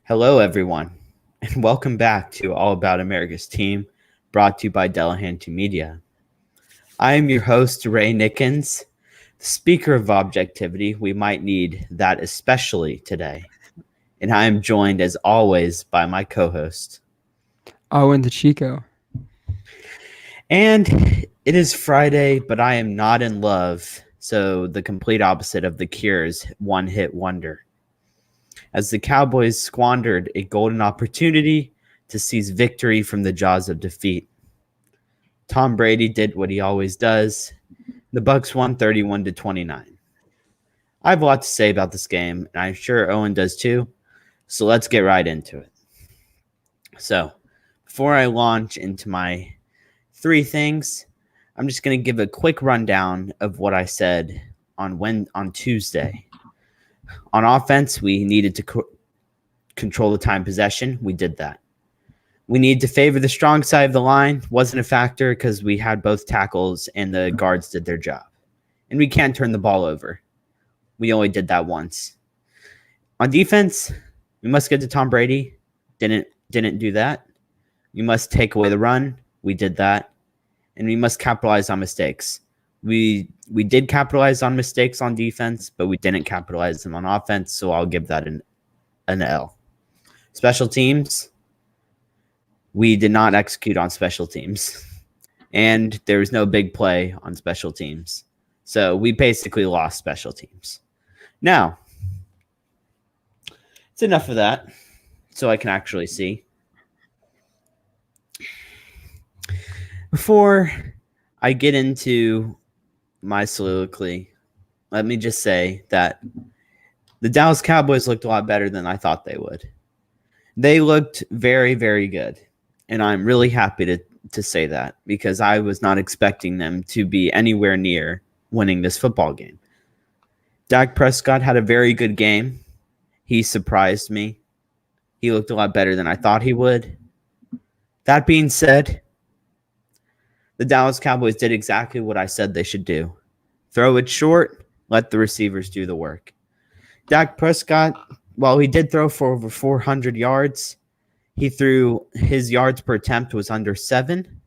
Hello, everyone, and welcome back to All About America's Team, brought to you by Delahanty Media. I am your host, Ray Nickens. The speaker of objectivity, we might need that especially today. And I am joined, as always, by my co host. Owen to Chico. And it is Friday, but I am not in love, so the complete opposite of the Cure's one hit wonder. As the Cowboys squandered a golden opportunity to seize victory from the jaws of defeat. Tom Brady did what he always does. The Bucs won 31-29. I have a lot to say about this game, and I'm sure Owen does too. So let's get right into it. So, before I launch into my three things, I'm just going to give a quick rundown of what I said on Tuesday. On offense, we needed to control the time possession. We did that. We need to favor the strong side of the line. Wasn't a factor because we had both tackles and the guards did their job. And we can't turn the ball over. We only did that once. On defense, we must get to Tom Brady. Didn't do that. We must take away the run. We did that. And we must capitalize on mistakes. We did capitalize on mistakes on defense, but we didn't capitalize them on offense, so I'll give that an L. Special teams, we did not execute on special teams, and there was no big play on special teams. So we basically lost special teams. Now, it's enough of that so I can actually see. Before I get into my soliloquy, let me just say that the Dallas Cowboys looked a lot better than I thought they would. They looked very, very good. And I'm really happy to say that because I was not expecting them to be anywhere near winning this football game. Dak Prescott had a very good game. He surprised me. He looked a lot better than I thought he would. That being said, the Dallas Cowboys did exactly what I said they should do. Throw it short, let the receivers do the work. Dak Prescott, while he did throw for over 400 yards, his yards per attempt was under 7.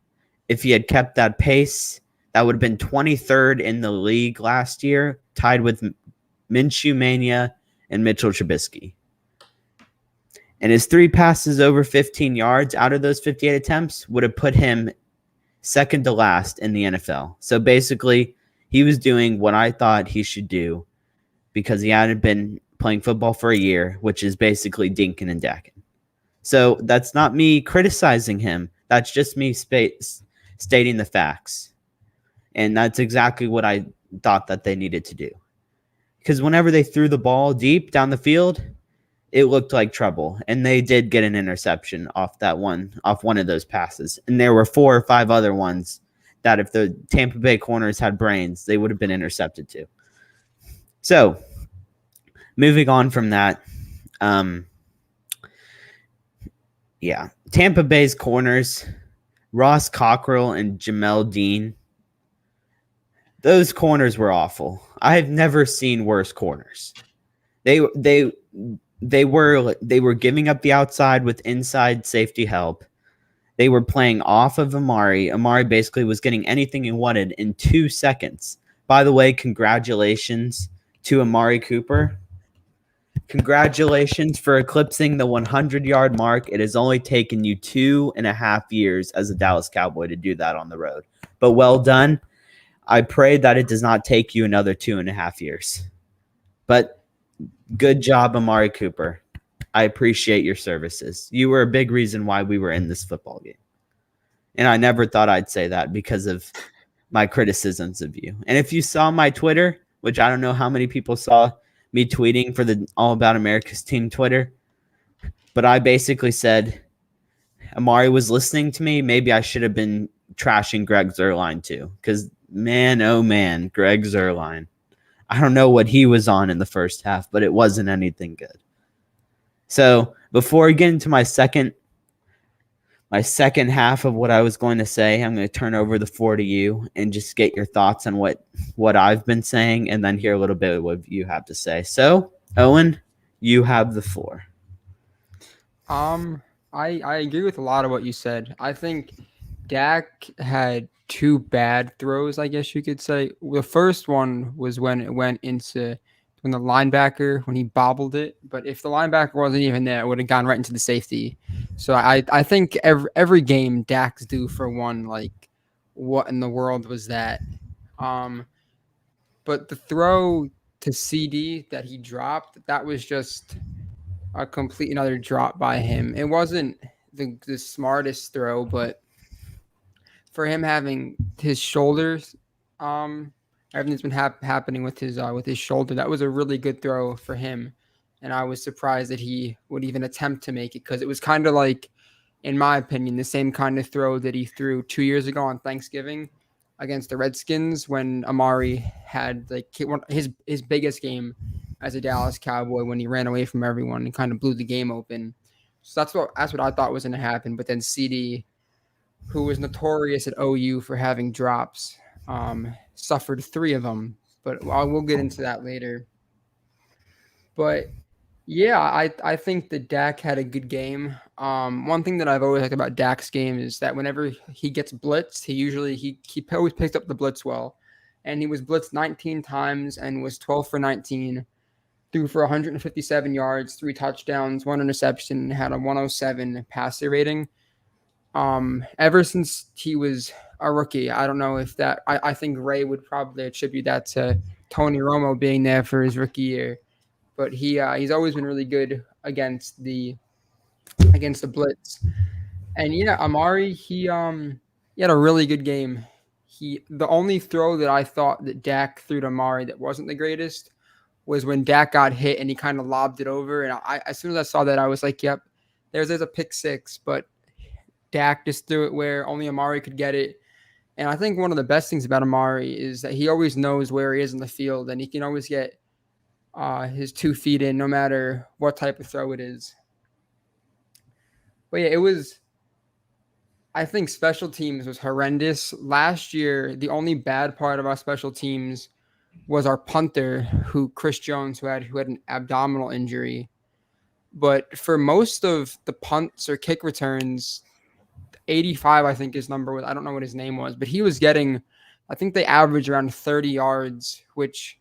If he had kept that pace, that would have been 23rd in the league last year, tied with Minshew Mania and Mitchell Trubisky. And his 3 passes over 15 yards out of those 58 attempts would have put him second to last in the NFL. So basically, he was doing what I thought he should do because he hadn't been playing football for a year, which is basically dinking and dacking. So that's not me criticizing him. That's just me stating the facts. And that's exactly what I thought that they needed to do. Because whenever they threw the ball deep down the field, it looked like trouble. And they did get an interception off one of those passes. And there were 4 or 5 other ones that if the Tampa Bay corners had brains, they would have been intercepted too. So, moving on from that, Tampa Bay's corners, Ross Cockrell and Jamel Dean, those corners were awful. I have never seen worse corners. They were giving up the outside with inside safety help. They were playing off of Amari. Amari basically was getting anything he wanted in 2 seconds. By the way, congratulations to Amari Cooper. Congratulations for eclipsing the 100-yard mark. It has only taken you 2.5 years as a Dallas Cowboy to do that on the road. But well done. I pray that it does not take you another 2.5 years. But good job, Amari Cooper. I appreciate your services. You were a big reason why we were in this football game. And I never thought I'd say that because of my criticisms of you. And if you saw my Twitter, which I don't know how many people saw me tweeting for the All About America's Team Twitter, but I basically said Amari was listening to me. Maybe I should have been trashing Greg Zuerlein too. Because, man, oh man, Greg Zuerlein. I don't know what he was on in the first half, but it wasn't anything good. So before I get into my second half of what I was going to say, I'm going to turn over the floor to you and just get your thoughts on what I've been saying and then hear a little bit of what you have to say. So, Owen, you have the floor. I agree with a lot of what you said. I think Dak had two bad throws, I guess you could say. The first one was when it went into when the linebacker when he bobbled it, but if the linebacker wasn't even there, it would have gone right into the safety. So I think every game Dak's due for one. Like, what in the world was that? Um, but the throw to CD that he dropped, that was just a complete another drop by him. It wasn't the smartest throw, but for him having his shoulders, um, everything's been happening with his shoulder. That was a really good throw for him, and I was surprised that he would even attempt to make it because it was kind of like, in my opinion, the same kind of throw that he threw 2 years ago on Thanksgiving against the Redskins when Amari had like his biggest game as a Dallas Cowboy when he ran away from everyone and kind of blew the game open. So that's what I thought was going to happen. But then CD, who was notorious at OU for having drops, suffered three of them. But we'll get into that later. But yeah, I think that Dak had a good game. One thing that I've always liked about Dak's game is that whenever he gets blitzed, he always picks up the blitz well. And he was blitzed 19 times and was 12 for 19, threw for 157 yards, 3 touchdowns, 1 interception, had a 107 passer rating. Ever since he was a rookie, I don't know if that. I think Ray would probably attribute that to Tony Romo being there for his rookie year, but he's always been really good against the blitz. And yeah, Amari he had a really good game. The only throw that I thought that Dak threw to Amari that wasn't the greatest was when Dak got hit and he kind of lobbed it over. And I as soon as I saw that, I was like, yep, there's a pick six, but Dak just threw it where only Amari could get it. And I think one of the best things about Amari is that he always knows where he is in the field and he can always get his 2 feet in no matter what type of throw it is. But yeah, I think special teams was horrendous. Last year, the only bad part of our special teams was our punter, Chris Jones, who had an abdominal injury. But for most of the punts or kick returns, 85, I think his number was. I don't know what his name was, but he was getting, I think they average around 30 yards, which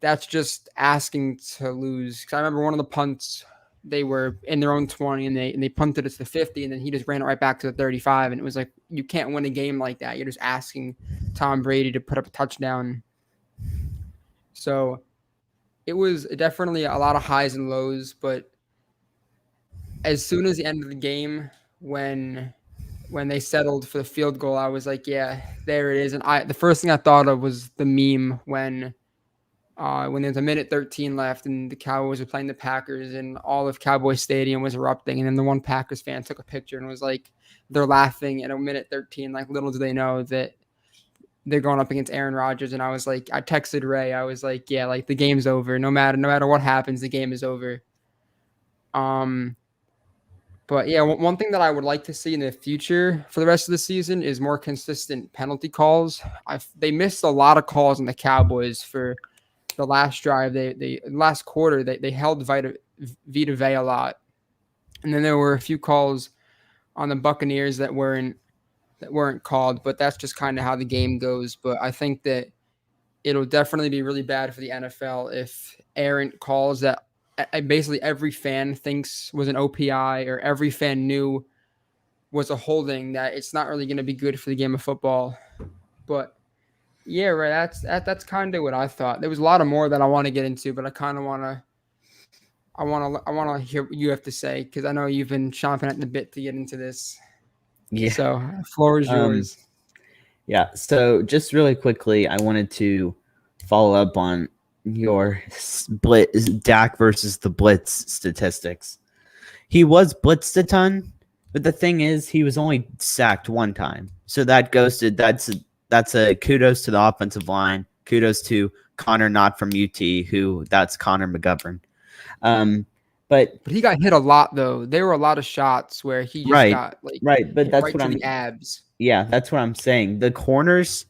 that's just asking to lose. Because I remember one of the punts, they were in their own 20 and they punted it to the 50 and then he just ran it right back to the 35. And it was like, you can't win a game like that. You're just asking Tom Brady to put up a touchdown. So it was definitely a lot of highs and lows, but as soon as the end of the game, when they settled for the field goal, I was like, yeah, there it is. And the first thing I thought of was the meme when there's a minute 13 left and the Cowboys were playing the Packers and all of Cowboy Stadium was erupting. And then the one Packers fan took a picture and was like, they're laughing at a minute 13. Like, little do they know that they're going up against Aaron Rodgers. And I was like, I texted Ray. I was like, yeah, like the game's over. No matter what happens, the game is over. But yeah, one thing that I would like to see in the future for the rest of the season is more consistent penalty calls. They missed a lot of calls on the Cowboys for the last drive. They last quarter they held Vita Vea a lot, and then there were a few calls on the Buccaneers that weren't called. But that's just kind of how the game goes. But I think that it'll definitely be really bad for the NFL if errant calls that basically every fan thinks was an OPI or every fan knew was a holding, that it's not really going to be good for the game of football. But yeah, right. That's kind of what I thought. There was a lot of more that I want to get into, but I kind of want to hear what you have to say because I know you've been chomping at the bit to get into this. Yeah. So floor is yours. Yeah. So just really quickly, I wanted to follow up on your Dak versus the blitz statistics. He was blitzed a ton, but the thing is, he was only sacked one time. So that goes to that's a kudos to the offensive line. Kudos to Connor, not from UT, that's Connor McGovern. But he got hit a lot though. There were a lot of shots where he just got but that's what the abs. Yeah, that's what I'm saying. The corners,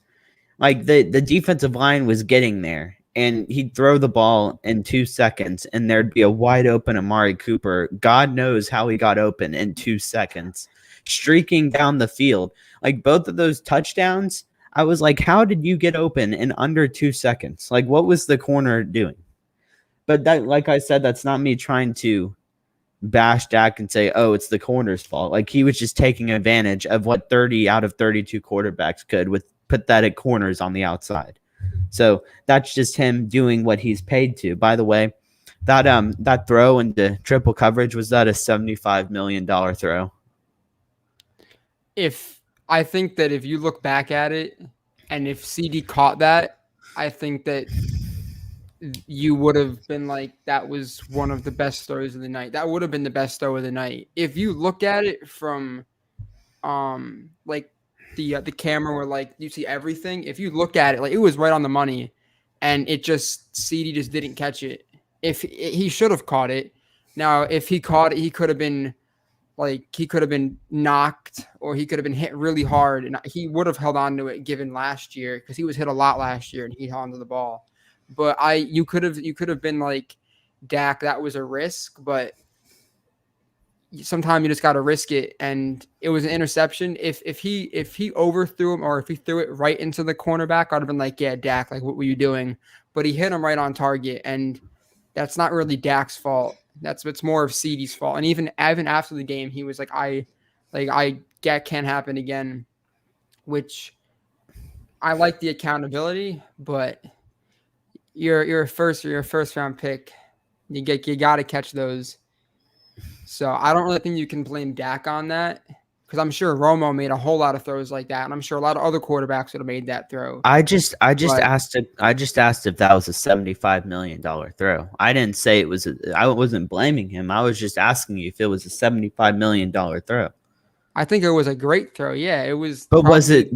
like the defensive line was getting there. and he'd throw the ball in 2 seconds, and there'd be a wide open Amari Cooper. God knows how he got open in 2 seconds, streaking down the field. Like both of those touchdowns, I was like, how did you get open in under 2 seconds? Like, what was the corner doing? But that, like I said, that's not me trying to bash Dak and say, oh, it's the corner's fault. Like, he was just taking advantage of what 30 out of 32 quarterbacks could with pathetic corners on the outside. So that's just him doing what he's paid to. By the way, that throw into triple coverage, was that a $75 million throw? I think that if you look back at it, and if CD caught that, I think that you would have been like, that was one of the best throws of the night. That would have been the best throw of the night. If you look at it from like the camera where like you see everything, if you look at it, like it was right on the money, and it just CD just didn't catch it. If he should have caught it. Now, if he caught it, he could have been knocked, or he could have been hit really hard, and he would have held on to it given last year, because he was hit a lot last year and he held onto the ball. But you could have been like, Dak, that was a risk, but sometimes you just got to risk it. And it was an interception. If he overthrew him, or if he threw it right into the cornerback, I'd have been like, yeah, Dak, like, what were you doing? But he hit him right on target, and that's not really Dak's fault. It's more of CD's fault. And even after the game, he was like, that can't happen again, which I like the accountability, but you're a first round pick. You got to catch those. So I don't really think you can blame Dak on that, because I'm sure Romo made a whole lot of throws like that, and I'm sure a lot of other quarterbacks would have made that throw. I just asked if that was a $75 million throw. I didn't say it was. I wasn't blaming him. I was just asking you if it was a $75 million throw. I think it was a great throw. Yeah, it was. But was it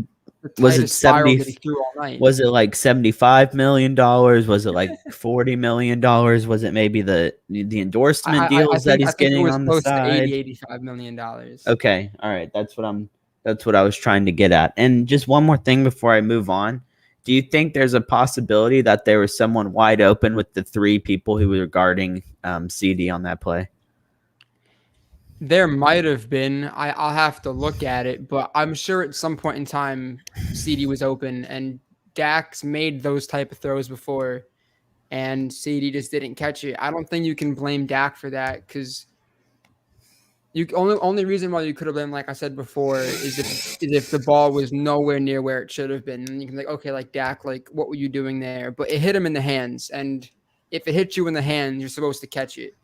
70? That he threw all night. Was it like $75 million? Was it like $40 million? Was it maybe the endorsement deals that he's getting on the side? $85 million. Okay, all right. That's what I was trying to get at. And just one more thing before I move on. Do you think there's a possibility that there was someone wide open with the 3 people who were guarding CD on that play? There might have been. I'll have to look at it, but I'm sure at some point in time, CD was open, and Dak's made those type of throws before, and CD just didn't catch it. I don't think you can blame Dak for that, because only reason why you could have been, like I said before, is if the ball was nowhere near where it should have been. And you can be like, okay, like Dak, like what were you doing there? But it hit him in the hands, and if it hits you in the hand, you're supposed to catch it.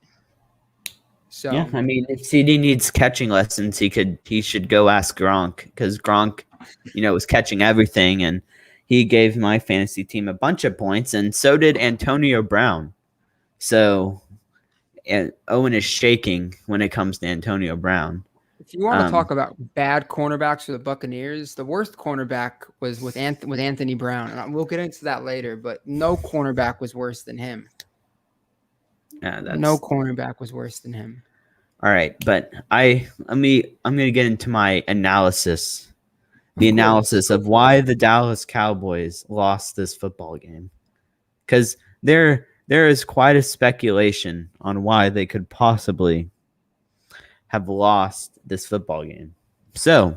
So yeah, I mean, if CD needs catching lessons, he should go ask Gronk, because Gronk, was catching everything, and he gave my fantasy team a bunch of points, and so did Antonio Brown. So, and Owen is shaking when it comes to Antonio Brown. If you want to talk about bad cornerbacks for the Buccaneers, the worst cornerback was with Anthony Brown, and we'll get into that later. But no cornerback was worse than him. No cornerback was worse than him. All right, but I'm going to get into my analysis. The analysis of why the Dallas Cowboys lost this football game. Because there is quite a speculation on why they could possibly have lost this football game. So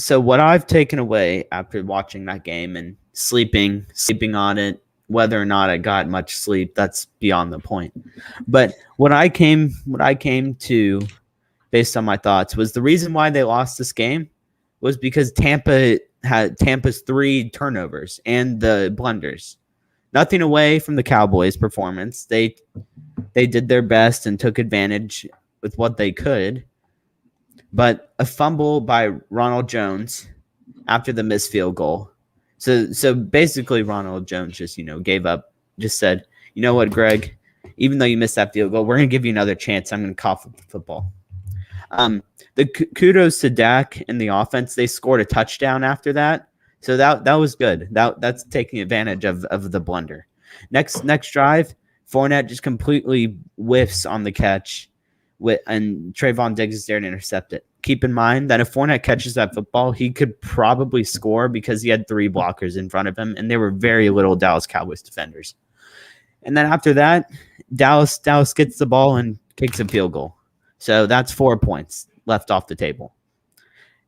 what I've taken away after watching that game and sleeping on it, whether or not I got much sleep, that's beyond the point. But what I came to, based on my thoughts, was the reason why they lost this game was because Tampa's 3 turnovers and the blunders. Nothing away from the Cowboys' performance. They did their best and took advantage with what they could. But a fumble by Ronald Jones after the missed field goal. So basically Ronald Jones just, gave up, just said, you know what, Greg, even though you missed that field goal, we're going to give you another chance. I'm going to cough up the football. The kudos to Dak and the offense. They scored a touchdown after that. So that was good. That's taking advantage of the blunder. Next drive, Fournette just completely whiffs on the catch, and Trayvon Diggs is there to intercept it. keep in mind that if Fournette catches that football, he could probably score because he had 3 blockers in front of him, and there were very little Dallas Cowboys defenders. And then after that, Dallas gets the ball and kicks a field goal. So that's 4 points left off the table.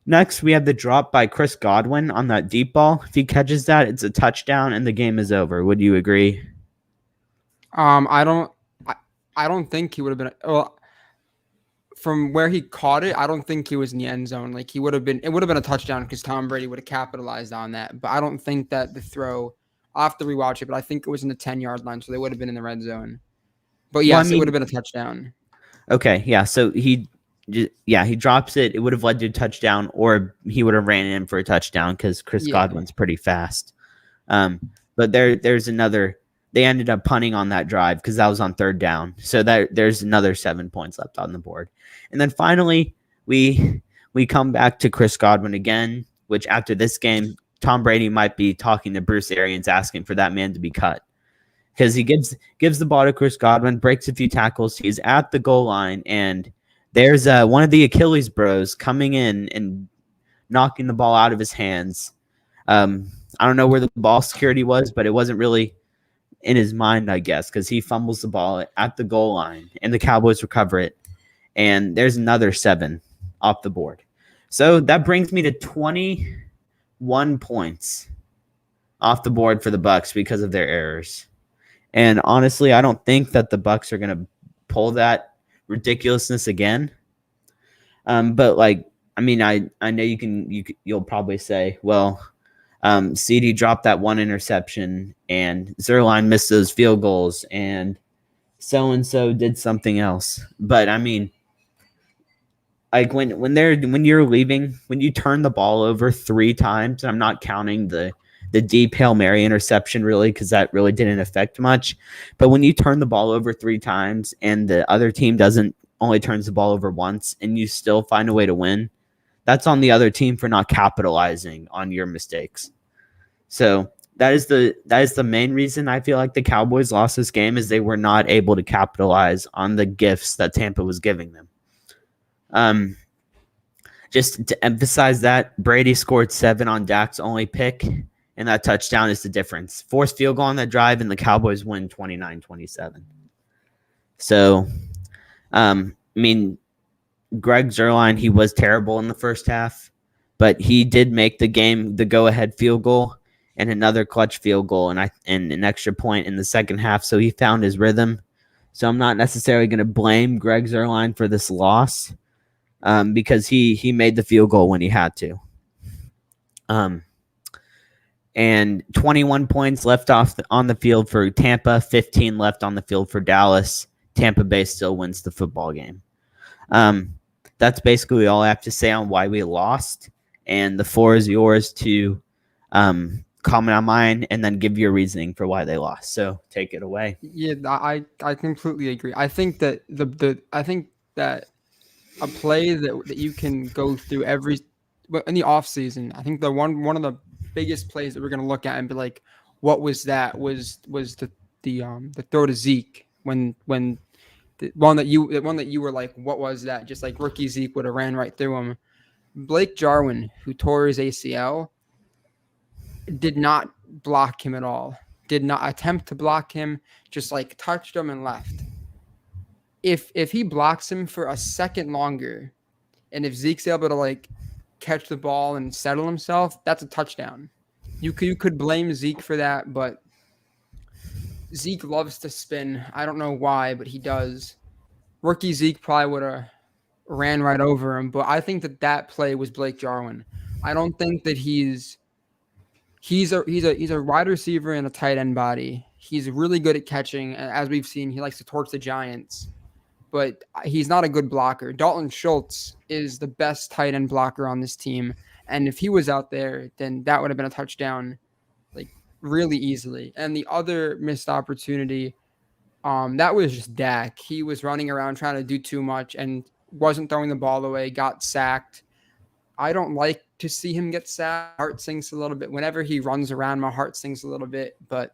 Next, we have the drop by Chris Godwin on that deep ball. If he catches that, it's a touchdown and the game is over. Would you agree? I don't think he would have been. Well, from where he caught it, I don't think he was in the end zone. Like he would have been. It would have been a touchdown because Tom Brady would have capitalized on that. But I don't think that the throw. I'll have to rewatch it, but I think it was in the 10-yard line, so they would have been in the red zone. But yes, it would have been a touchdown. Okay, yeah. So he drops it. It would have led to a touchdown, or he would have ran in for a touchdown because Chris Godwin's pretty fast. But there's another. They ended up punting on that drive because that was on 3rd down. So there's another 7 points left on the board. And then finally, we come back to Chris Godwin again, which after this game, Tom Brady might be talking to Bruce Arians asking for that man to be cut. Because he gives the ball to Chris Godwin, breaks a few tackles. He's at the goal line, and there's one of the Achilles bros coming in and knocking the ball out of his hands. I don't know where the ball security was, but it wasn't really in his mind, I guess, because he fumbles the ball at the goal line, and the Cowboys recover it. And there's another 7 off the board. So that brings me to 21 points off the board for the Bucs because of their errors. And honestly, I don't think that the Bucs are going to pull that ridiculousness again. But like, I mean, I know you'll probably say, well, CD dropped that 1 interception, and Zerline missed those field goals, and so did something else. But I mean, like when you're leaving, when you turn the ball over 3 times, and I'm not counting the deep Hail Mary interception really, because that really didn't affect much. But when you turn the ball over 3 times and the other team only turns the ball over once, and you still find a way to win, that's on the other team for not capitalizing on your mistakes. So that is the main reason I feel like the Cowboys lost this game, is they were not able to capitalize on the gifts that Tampa was giving them. Just to emphasize that, Brady scored 7 on Dak's only pick, and that touchdown is the difference. Forced field goal on that drive, and the Cowboys win 29-27. So, I mean, Greg Zuerlein, he was terrible in the first half, but he did make the go-ahead field goal and another clutch field goal and an extra point in the second half, so he found his rhythm. So I'm not necessarily going to blame Greg Zuerlein for this loss because he made the field goal when he had to. And 21 points left on the field for Tampa, 15 left on the field for Dallas. Tampa Bay still wins the football game. That's basically all I have to say on why we lost. And the floor is yours to comment on mine and then give your reasoning for why they lost. So take it away. Yeah, I completely agree. I think that that a play that you can go through in the offseason, I think one of the biggest plays that we're gonna look at and be like, what was that? Was the throw to Zeke when the one that you were like, what was that? Just like rookie Zeke would have ran right through him. Blake Jarwin, who tore his ACL, did not block him at all. Did not attempt to block him. Just like touched him and left. If he blocks him for a second longer, and if Zeke's able to like catch the ball and settle himself, that's a touchdown. You could blame Zeke for that, but Zeke loves to spin. I don't know why, but he does. Rookie Zeke probably would have ran right over him, but I think that play was Blake Jarwin. I don't think that he's a wide receiver and a tight end body. He's really good at catching. As we've seen, he likes to torch the Giants, but he's not a good blocker. Dalton Schultz is the best tight end blocker on this team, and if he was out there, then that would have been a touchdown, like really easily. And the other missed opportunity, that was just Dak. He was running around trying to do too much and wasn't throwing the ball away, got sacked. I don't like to see him get sacked. Heart sinks a little bit. Whenever he runs around, my heart sinks a little bit, but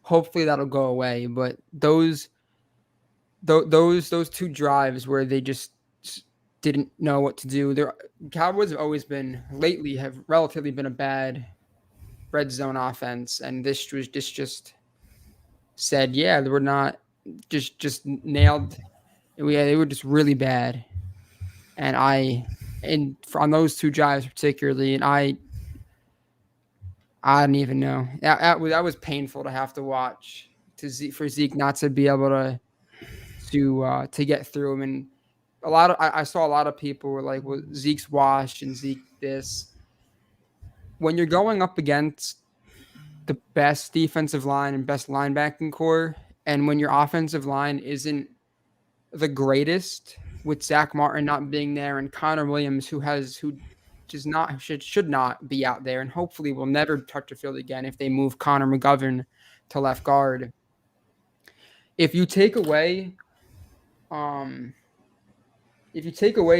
hopefully that'll go away. But those 2 drives where they just didn't know what to do. The Cowboys have always been lately have relatively been a bad red zone offense, and this was just said, yeah, they were not just nailed. Yeah, they were just really bad, and on those two drives particularly, and I don't even know. That was painful to have to watch for Zeke not to be able to get through him. And I saw a lot of people were like, well, Zeke's washed and Zeke this. When you're going up against the best defensive line and best linebacking core, and when your offensive line isn't the greatest, with Zach Martin not being there and Conor Williams, who should not be out there, and hopefully will never touch the field again if they move Connor McGovern to left guard. If you take away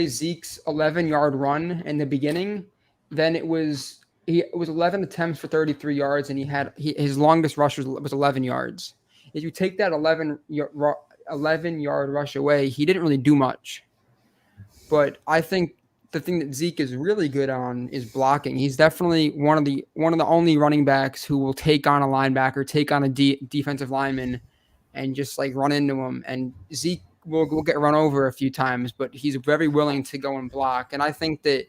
Zeke's 11-yard run in the beginning, then it was 11 attempts for 33 yards, and his longest rush was 11 yards. If you take that 11-yard rush away, he didn't really do much. But I think the thing that Zeke is really good on is blocking. He's definitely one of the only running backs who will take on a linebacker, take on a defensive lineman, and just like run into him. And Zeke will get run over a few times, but he's very willing to go and block. And I think that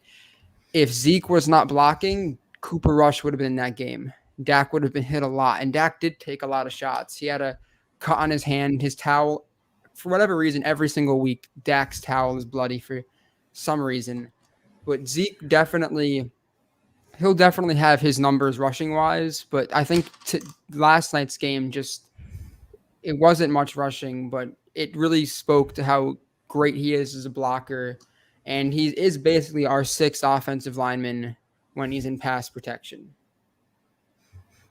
if Zeke was not blocking, Cooper Rush would have been in that game. Dak would have been hit a lot, and Dak did take a lot of shots. He had a cut on his hand, his towel. For whatever reason, every single week, Dak's towel is bloody for some reason. But Zeke he'll definitely have his numbers rushing wise. But I think last night's game it wasn't much rushing, but it really spoke to how great he is as a blocker. And he is basically our sixth offensive lineman when he's in pass protection.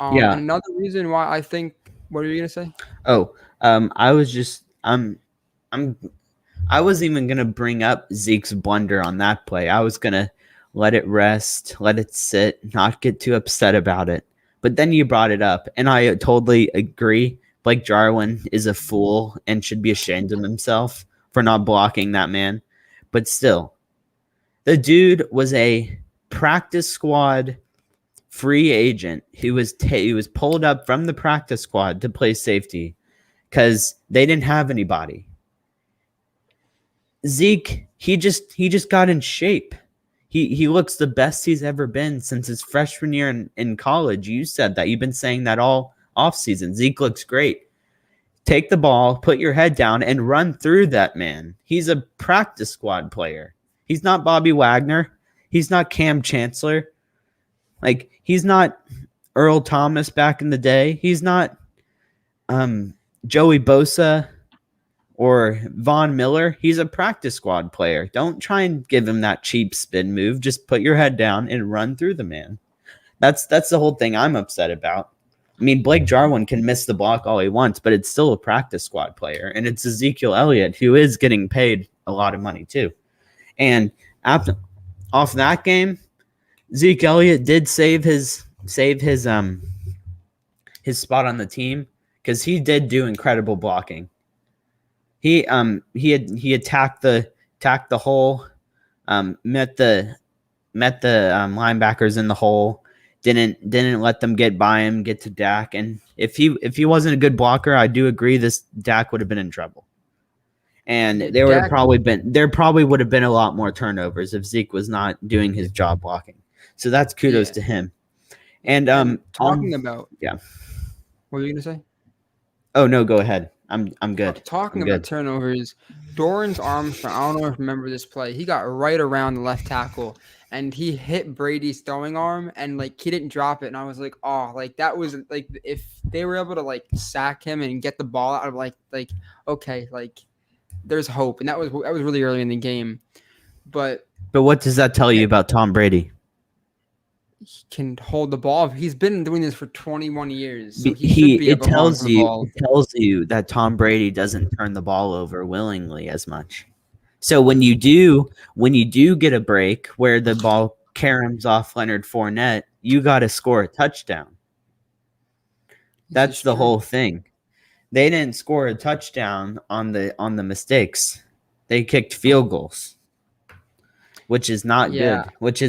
Yeah. And another reason why I think, what are you going to say? Oh, I wasn't even going to bring up Zeke's blunder on that play. I was going to let it rest, let it sit, not get too upset about it. But then you brought it up, and I totally agree. Blake Jarwin is a fool and should be ashamed of himself for not blocking that man. But still, the dude was a practice squad free agent who was pulled up from the practice squad to play safety because they didn't have anybody. Zeke, he just got in shape. He looks the best he's ever been since his freshman year in college. You said that. You've been saying that all offseason. Zeke looks great. Take the ball, put your head down, and run through that man. He's a practice squad player. He's not Bobby Wagner. He's not Cam Chancellor. Like, he's not Earl Thomas back in the day. He's not Joey Bosa or Von Miller. He's a practice squad player. Don't try and give him that cheap spin move. Just put your head down and run through the man. That's the whole thing I'm upset about. I mean, Blake Jarwin can miss the block all he wants, but it's still a practice squad player, and it's Ezekiel Elliott who is getting paid a lot of money too. And off that game, Zeke Elliott did save his spot on the team because he did do incredible blocking. He attacked the hole, met the linebackers in the hole. Didn't let them get by him, get to Dak. And if he wasn't a good blocker, I do agree this Dak would have been in trouble. And there probably would have been a lot more turnovers if Zeke was not doing his job blocking. So that's kudos to him. And talking about what were you gonna say? Oh no, go ahead. I'm good. Talking about turnovers, Dorrance Armstrong, I don't know if you remember this play. He got right around the left tackle and he hit Brady's throwing arm and like he didn't drop it. And I was like, oh, like that was like if they were able to like sack him and get the ball out of like okay, like there's hope. And that was really early in the game. But what does that tell you about Tom Brady? He can hold the ball. He's been doing this for 21 years. So it tells you that Tom Brady doesn't turn the ball over willingly as much. So when you do get a break where the ball caroms off Leonard Fournette, you got to score a touchdown. That's the whole thing. They didn't score a touchdown on the mistakes. They kicked field goals. which is not Yeah. good, which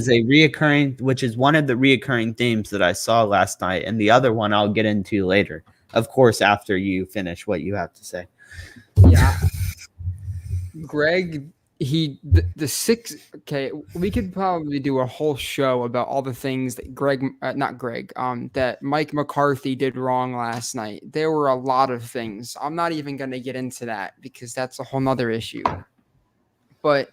is one of the reoccurring themes that I saw last night. And the other one I'll get into later, of course, after you finish what you have to say. Yeah. Greg, the six. Okay, we could probably do a whole show about all the things that that Mike McCarthy did wrong last night. There were a lot of things. I'm not even going to get into that because that's a whole nother issue. But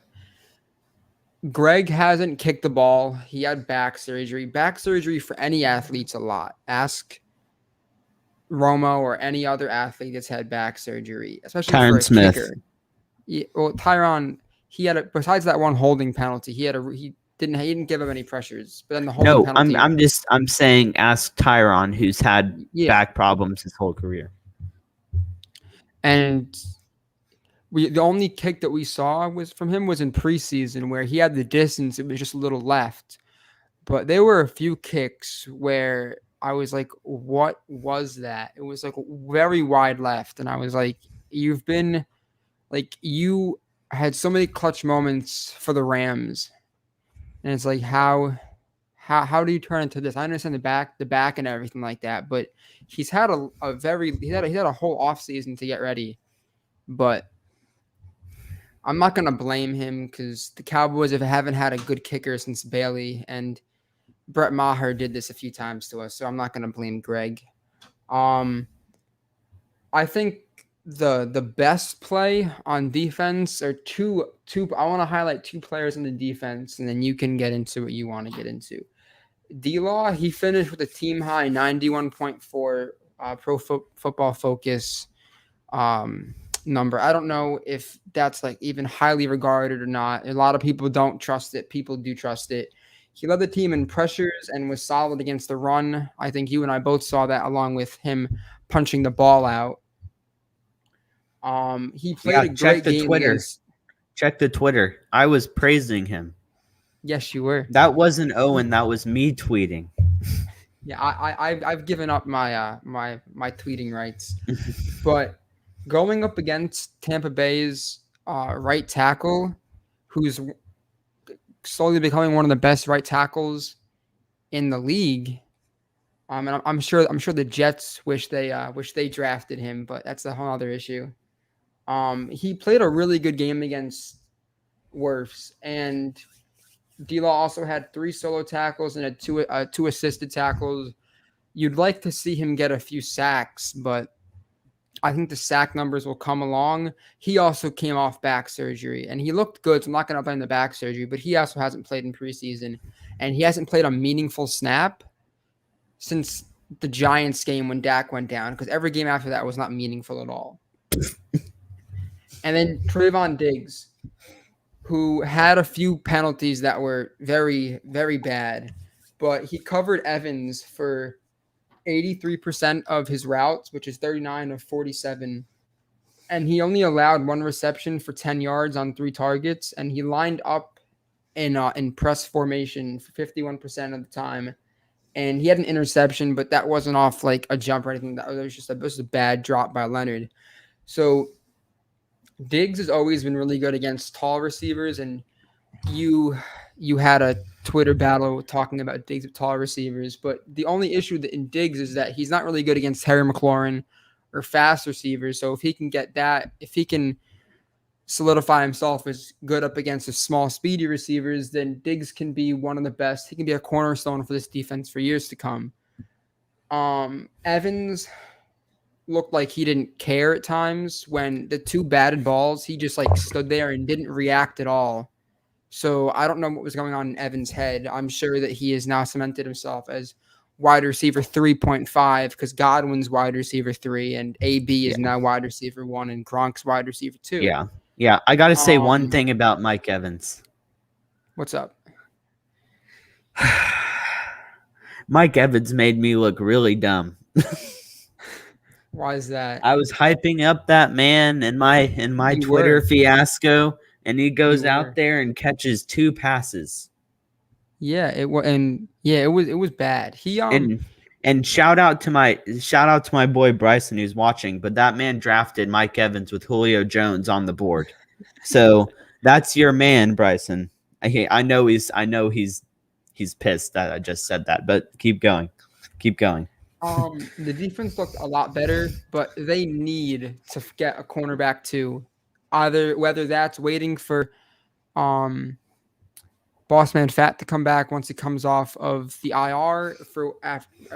Greg hasn't kicked the ball. He had back surgery. Back surgery for any athlete's a lot. Ask Romo or any other athlete that's had back surgery, especially for a Smith. kicker. Yeah, well, Tyron, besides that one holding penalty, he didn't give up any pressures. But then the holding penalty. I'm saying ask Tyron, who's had back problems his whole career. And the only kick that we saw from him was in preseason where he had the distance. It was just a little left. But there were a few kicks where I was like, what was that? It was like very wide left. And I was like, you had so many clutch moments for the Rams. And it's like, how do you turn into this? I understand the back and everything like that, but he's had a whole offseason to get ready. But I'm not going to blame him because the Cowboys haven't had a good kicker since Bailey, and Brett Maher did this a few times to us, so I'm not going to blame Greg. I think the best play on defense are two. I want to highlight two players on the defense, and then you can get into what you want to get into. D-Law, he finished with a team high 91.4 Pro Football Focus number. I don't know if that's like even highly regarded or not. A lot of people don't trust it. People do trust it. He led the team in pressures and was solid against the run. I think you and I both saw that, along with him punching the ball out. He played a great game. Check the Twitter. I was praising him. Yes, you were. That wasn't Owen. That was me tweeting. Yeah, I've given up my my tweeting rights, but going up against Tampa Bay's right tackle, who's slowly becoming one of the best right tackles in the league. And I'm sure the Jets wish they drafted him, but that's a whole other issue. He played a really good game against Wirfs, and D-Law also had 3 solo tackles and had two assisted tackles. You'd like to see him get a few sacks, but I think the sack numbers will come along. He also came off back surgery, and he looked good, so I'm not going to blame the back surgery, but he also hasn't played in preseason, and he hasn't played a meaningful snap since the Giants game when Dak went down, because every game after that was not meaningful at all. And then Trayvon Diggs, who had a few penalties that were very, very bad, but he covered Evans for 83% of his routes, which is 39 of 47. And he only allowed 1 reception for 10 yards on 3 targets. And he lined up in press formation for 51% of the time. And he had an interception, but that wasn't off like a jump or anything. That was just a bad drop by Leonard. So Diggs has always been really good against tall receivers. And you had a Twitter battle talking about Diggs with tall receivers, but the only issue in Diggs is that he's not really good against Terry McLaurin or fast receivers. So if he can get that, if he can solidify himself as good up against the small, speedy receivers, then Diggs can be one of the best. He can be a cornerstone for this defense for years to come. Evans looked like he didn't care at times. When the 2 batted balls, he just like stood there and didn't react at all. So I don't know what was going on in Evans' head. I'm sure that he has now cemented himself as wide receiver 3.5 because Godwin's wide receiver 3 and AB is now wide receiver 1 and Gronk's wide receiver 2. Yeah. I got to say one thing about Mike Evans. What's up? Mike Evans made me look really dumb. Why is that? I was hyping up that man in my Twitter fiasco. And he goes out there and catches 2 passes. Yeah, it was bad. He and shout out to my boy Bryson who's watching, but that man drafted Mike Evans with Julio Jones on the board. So that's your man, Bryson. I know he's pissed that I just said that, but keep going. The defense looked a lot better, but they need to get a cornerback too. Whether that's waiting for Bossman Fat to come back once he comes off of the IR for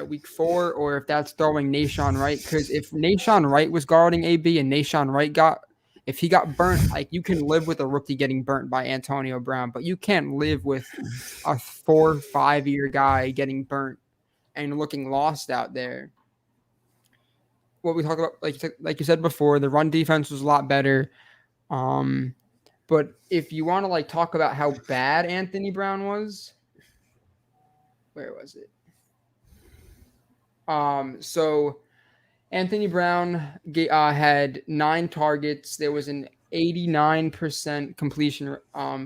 week 4, or if that's throwing Nahshon Wright. Because if Nahshon Wright was guarding AB and Nahshon Wright if he got burnt, like, you can live with a rookie getting burnt by Antonio Brown, but you can't live with a 4-5-year guy getting burnt and looking lost out there. What we talk about, like you said before, the run defense was a lot better. But if you want to like talk about how bad Anthony Brown was, where was it? So Anthony Brown had 9 targets. There was an 89% completion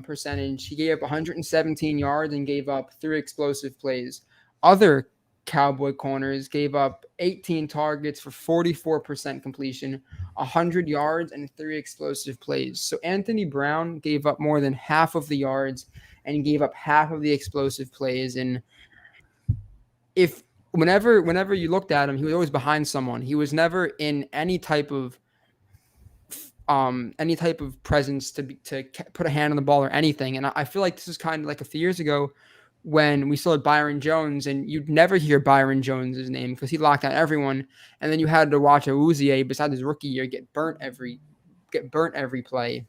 percentage. He gave up 117 yards and gave up 3 explosive plays. Other Cowboy corners gave up 18 targets for 44% completion, 100 yards, and 3 explosive plays. So Anthony Brown gave up more than half of the yards and gave up half of the explosive plays. And whenever you looked at him, he was always behind someone. He was never in any type of presence to put a hand on the ball or anything. And I feel like this is kind of like a few years ago when we still had Byron Jones, and you'd never hear Byron Jones' name because he locked out everyone. And then you had to watch Awuzie, besides his rookie year, get burnt every play.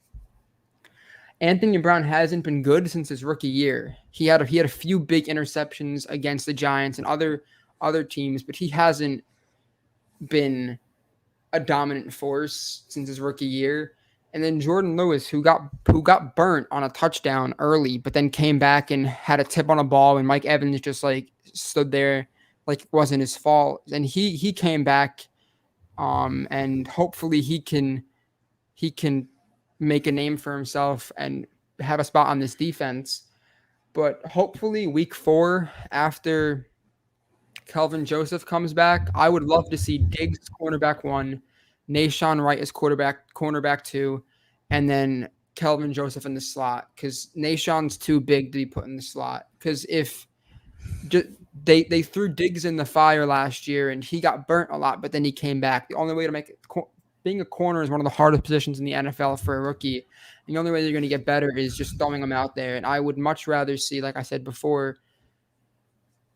Anthony Brown hasn't been good since his rookie year. He had a few big interceptions against the Giants and other teams, but he hasn't been a dominant force since his rookie year. And then Jordan Lewis, who got burnt on a touchdown early, but then came back and had a tip on a ball, and Mike Evans just like stood there like it wasn't his fault. And he came back, and hopefully he can make a name for himself and have a spot on this defense. But hopefully week 4, after Kelvin Joseph comes back, I would love to see Diggs cornerback 1, Nahshon Wright as cornerback 2, and then Kelvin Joseph in the slot, because Nahshon's too big to be put in the slot. Because if they threw Diggs in the fire last year and he got burnt a lot, but then he came back. The only way to make it, being a corner is one of the hardest positions in the NFL for a rookie. And the only way you're going to get better is just throwing him out there. And I would much rather see, like I said before,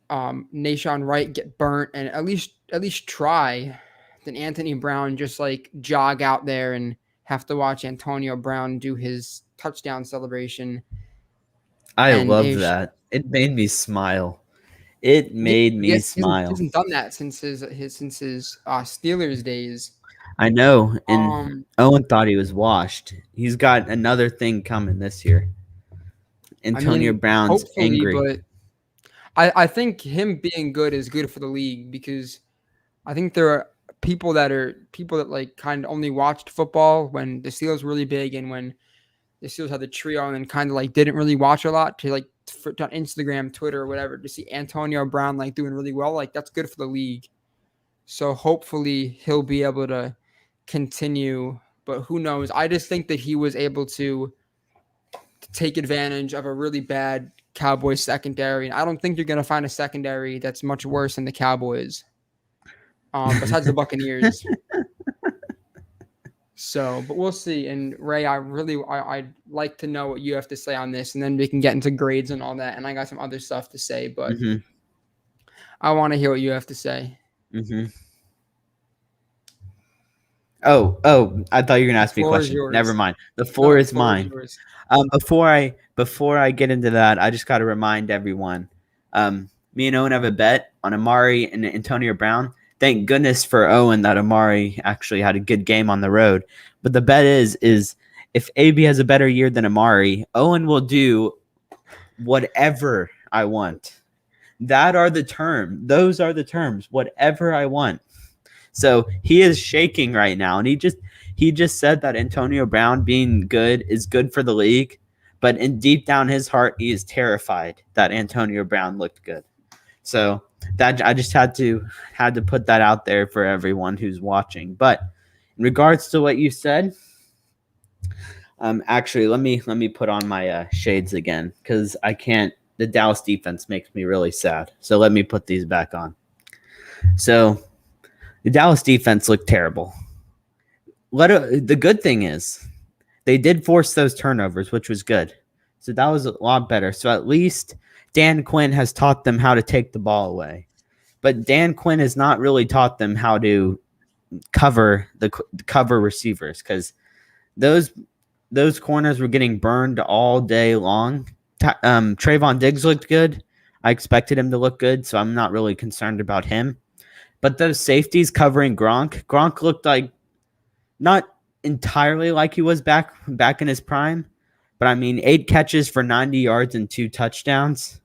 Nahshon Wright get burnt and at least try, than Anthony Brown just like jog out there and have to watch Antonio Brown do his touchdown celebration. I love that. It made me smile. It made me smile. He hasn't done that since his Steelers days. I know. And Owen thought he was washed. He's got another thing coming this year. Antonio Brown's angry. But I think him being good is good for the league, because I think there are people that like kind of only watched football when the Steelers were really big, and when the Steelers had the trio, and then kind of like didn't really watch a lot, to like on Instagram, Twitter, or whatever, to see Antonio Brown like doing really well. Like, that's good for the league. So hopefully he'll be able to continue, but who knows? I just think that he was able to take advantage of a really bad Cowboys secondary. And I don't think you're going to find a secondary that's much worse than the Cowboys, besides the Buccaneers. So, but we'll see. And Ray, I'd like to know what you have to say on this, and then we can get into grades and all that. And I got some other stuff to say, but I want to hear what you have to say. Oh, I thought you were going to ask me a question. Never mind. The floor is mine. Before I get into that, I just got to remind everyone, me and Owen have a bet on Amari and Antonio Brown. Thank goodness for Owen that Amari actually had a good game on the road. But the bet is if AB has a better year than Amari, Owen will do whatever I want. Those are the terms. Whatever I want. So he is shaking right now, and he just said that Antonio Brown being good is good for the league, but in deep down his heart, he is terrified that Antonio Brown looked good. So that I just had to put that out there for everyone who's watching. But in regards to what you said, Actually, let me put on my shades again because I can't. The Dallas defense makes me really sad. So let me put these back on. So the Dallas defense looked terrible. The good thing is they did force those turnovers, which was good. So that was a lot better. So at least Dan Quinn has taught them how to take the ball away. But Dan Quinn has not really taught them how to cover receivers because those corners were getting burned all day long. Trayvon Diggs looked good. I expected him to look good, so I'm not really concerned about him. But those safeties covering Gronk looked like not entirely like he was back in his prime. But I mean, 8 catches for 90 yards and 2 touchdowns.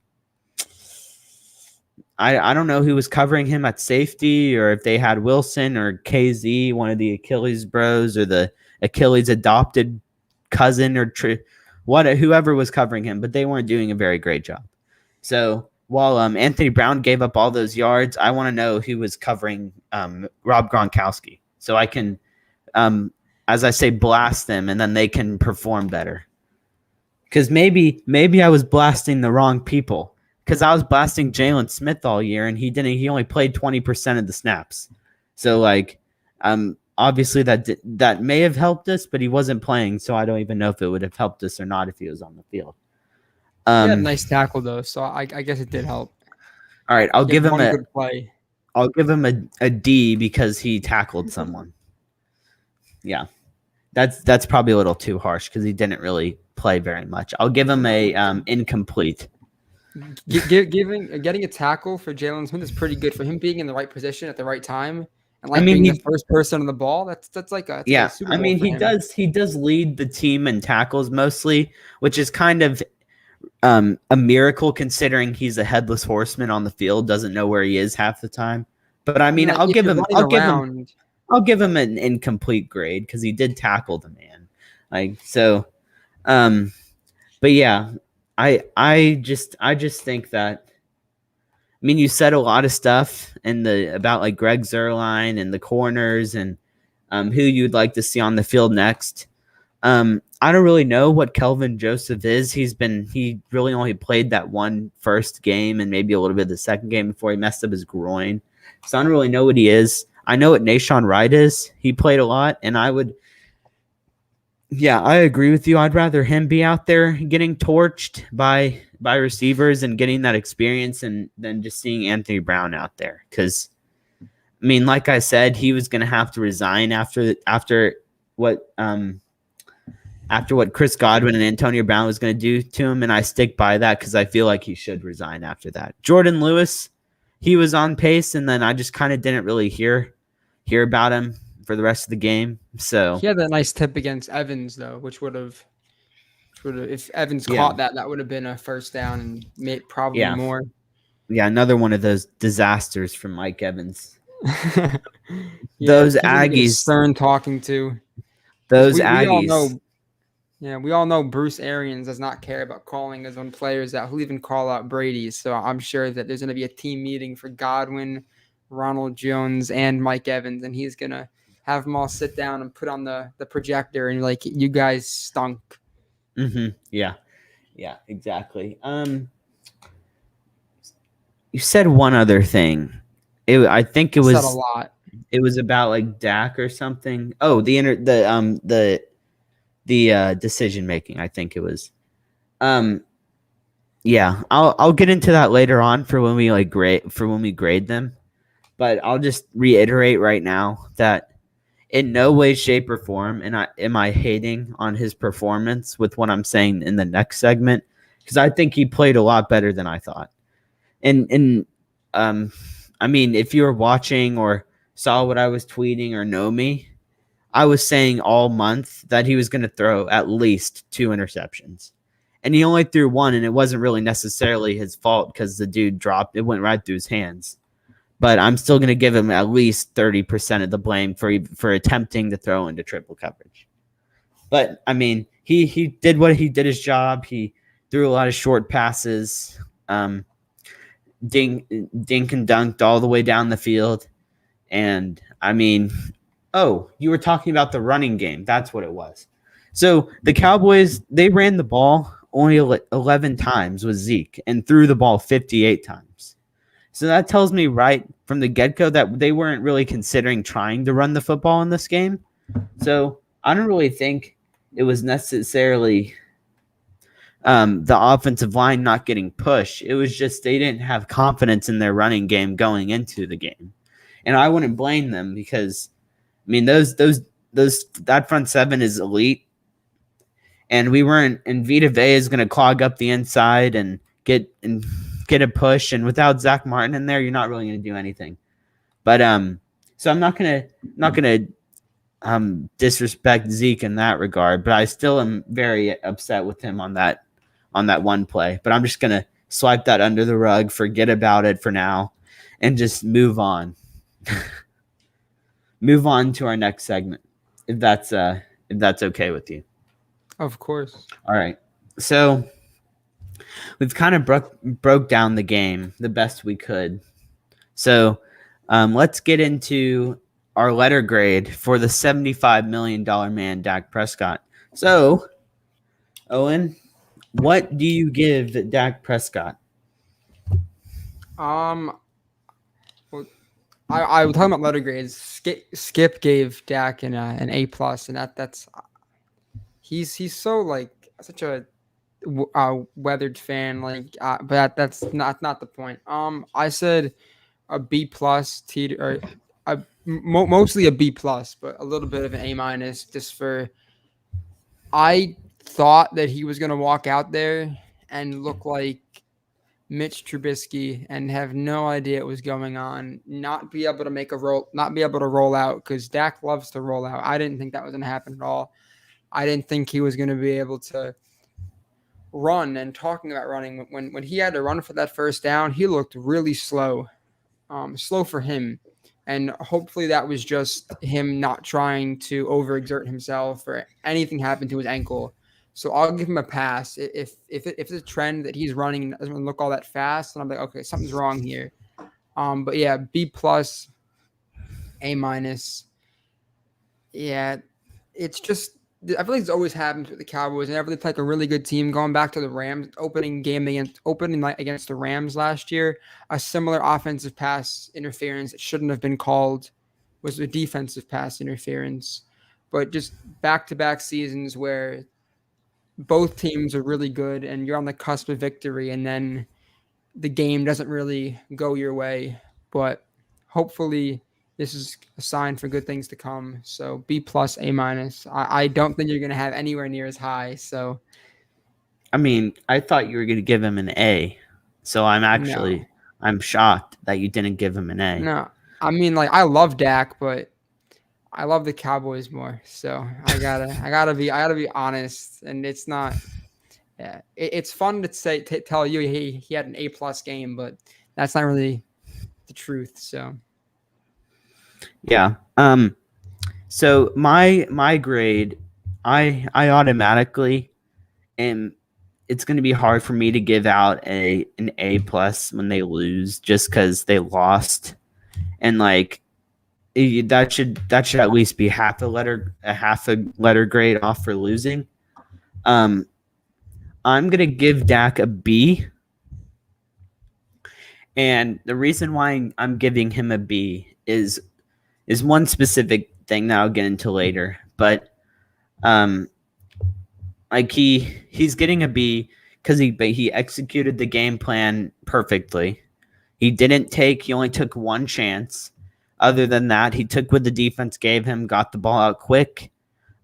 I don't know who was covering him at safety or if they had Wilson or KZ, one of the Achilles bros, or the Achilles adopted cousin or whoever was covering him, but they weren't doing a very great job. So while Anthony Brown gave up all those yards, I want to know who was covering Rob Gronkowski so I can, as I say, blast them and then they can perform better. Because maybe I was blasting the wrong people. Because I was blasting Jalen Smith all year, and he didn't. He only played 20% of the snaps. So, like, obviously that may have helped us, but he wasn't playing, so I don't even know if it would have helped us or not if he was on the field. He had a nice tackle though, so I guess it did help. All right, I'll give him a good play. I'll give him a D because he tackled someone. Yeah, that's probably a little too harsh because he didn't really play very much. I'll give him a incomplete. Getting a tackle for Jalen Smith is pretty good for him being in the right position at the right time and being the first person on the ball. That's like a Super Bowl he does lead the team in tackles mostly, which is kind of a miracle considering he's a headless horseman on the field, doesn't know where he is half the time. But I mean, I'll give him an incomplete grade because he did tackle the man. But yeah. I just think that. I mean, you said a lot of stuff about like Greg Zuerlein and the corners and who you'd like to see on the field next. I don't really know what Kelvin Joseph is. He really only played that one first game and maybe a little bit of the second game before he messed up his groin. So I don't really know what he is. I know what Nashawn Wright is. He played a lot, and I agree with you. I'd rather him be out there getting torched by receivers and getting that experience than just seeing Anthony Brown out there. Because, I mean, like I said, he was going to have to resign after what Chris Godwin and Antonio Brown was going to do to him, and I stick by that because I feel like he should resign after that. Jordan Lewis, he was on pace, and then I just kind of didn't really hear about him for the rest of the game. So he had that nice tip against Evans though, which would have if Evans caught that would have been a first down and made probably more. Yeah, another one of those disasters from Mike Evans. Those Aggies, stern talking to those Aggies. We all know Bruce Arians does not care about calling his own players out. He'll even call out Brady's. So I'm sure that there's going to be a team meeting for Godwin, Ronald Jones, and Mike Evans, and he's going to have them all sit down and put on the projector and like, you guys stunk. Mm-hmm. Yeah, exactly. You said one other thing. I think it was said a lot. It was about like Dak or something. Oh, the decision making. I think it was. Yeah, I'll get into that later on for when we grade them. But I'll just reiterate right now that in no way, shape, or form am I hating on his performance with what I'm saying in the next segment, because I think he played a lot better than I thought. And I mean, if you were watching or saw what I was tweeting or know me, I was saying all month that he was going to throw at least 2 interceptions. And he only threw 1, and it wasn't really necessarily his fault because the dude dropped. It went right through his hands. But I'm still going to give him at least 30% of the blame for attempting to throw into triple coverage. But, I mean, he did his job. He threw a lot of short passes, dink and dunked all the way down the field. And, I mean, you were talking about the running game. That's what it was. So the Cowboys, they ran the ball only 11 times with Zeke and threw the ball 58 times. So that tells me right from the get-go that they weren't really considering trying to run the football in this game. So I don't really think it was necessarily the offensive line not getting pushed. It was just they didn't have confidence in their running game going into the game. And I wouldn't blame them because, I mean, that front seven is elite. And we weren't, and Vita Vea is going to clog up the inside and get a push. And without Zach Martin in there, you're not really going to do anything. But so I'm not gonna disrespect Zeke in that regard. But I still am very upset with him on that one play. But I'm just gonna swipe that under the rug, forget about it for now, and just move on. Move on to our next segment, if that's okay with you. Of course. All right. So we've kind of broke down the game the best we could. So let's get into our letter grade for the $75 million man, Dak Prescott. So, Owen, what do you give Dak Prescott? Well, I was talking about letter grades. Skip gave Dak an A+, and that's he's so like such a weathered fan, like, but that's not the point. I said a B+, or mostly a B+, but a little bit of an A- just for. I thought that he was gonna walk out there and look like Mitch Trubisky and have no idea what was going on, not be able to roll out because Dak loves to roll out. I didn't think that was gonna happen at all. I didn't think he was gonna be able to run. And talking about running, when he had to run for that first down, he looked really slow for him. And hopefully that was just him not trying to overexert himself or anything happened to his ankle. So I'll give him a pass. If it's a trend that he's running and doesn't look all that fast, and I'm like, okay, something's wrong here. But yeah, B+, A-. Yeah, it's just, I feel like it's always happens with the Cowboys. And they played like a really good team going back to the Rams opening night against the Rams last year. A similar offensive pass interference that shouldn't have been called was a defensive pass interference. But just back-to-back seasons where both teams are really good and you're on the cusp of victory, and then the game doesn't really go your way. But hopefully this is a sign for good things to come. So B+, A-. I don't think you're going to have anywhere near as high. So, I mean, I thought you were going to give him an A. So I'm shocked that you didn't give him an A. No, I mean, like, I love Dak, but I love the Cowboys more. So I gotta be honest. And it's not. Yeah, it's fun to tell you he had an A+ game, but that's not really the truth. So. Yeah. So my grade, I automatically am. It's going to be hard for me to give out an A+ when they lose, just because they lost, and like that should at least be half a letter grade off for losing. I'm gonna give Dak a B, and the reason why I'm giving him a B is one specific thing that I'll get into later. But like he's getting a B because he executed the game plan perfectly. He only took one chance. Other than that, he took what the defense gave him, got the ball out quick.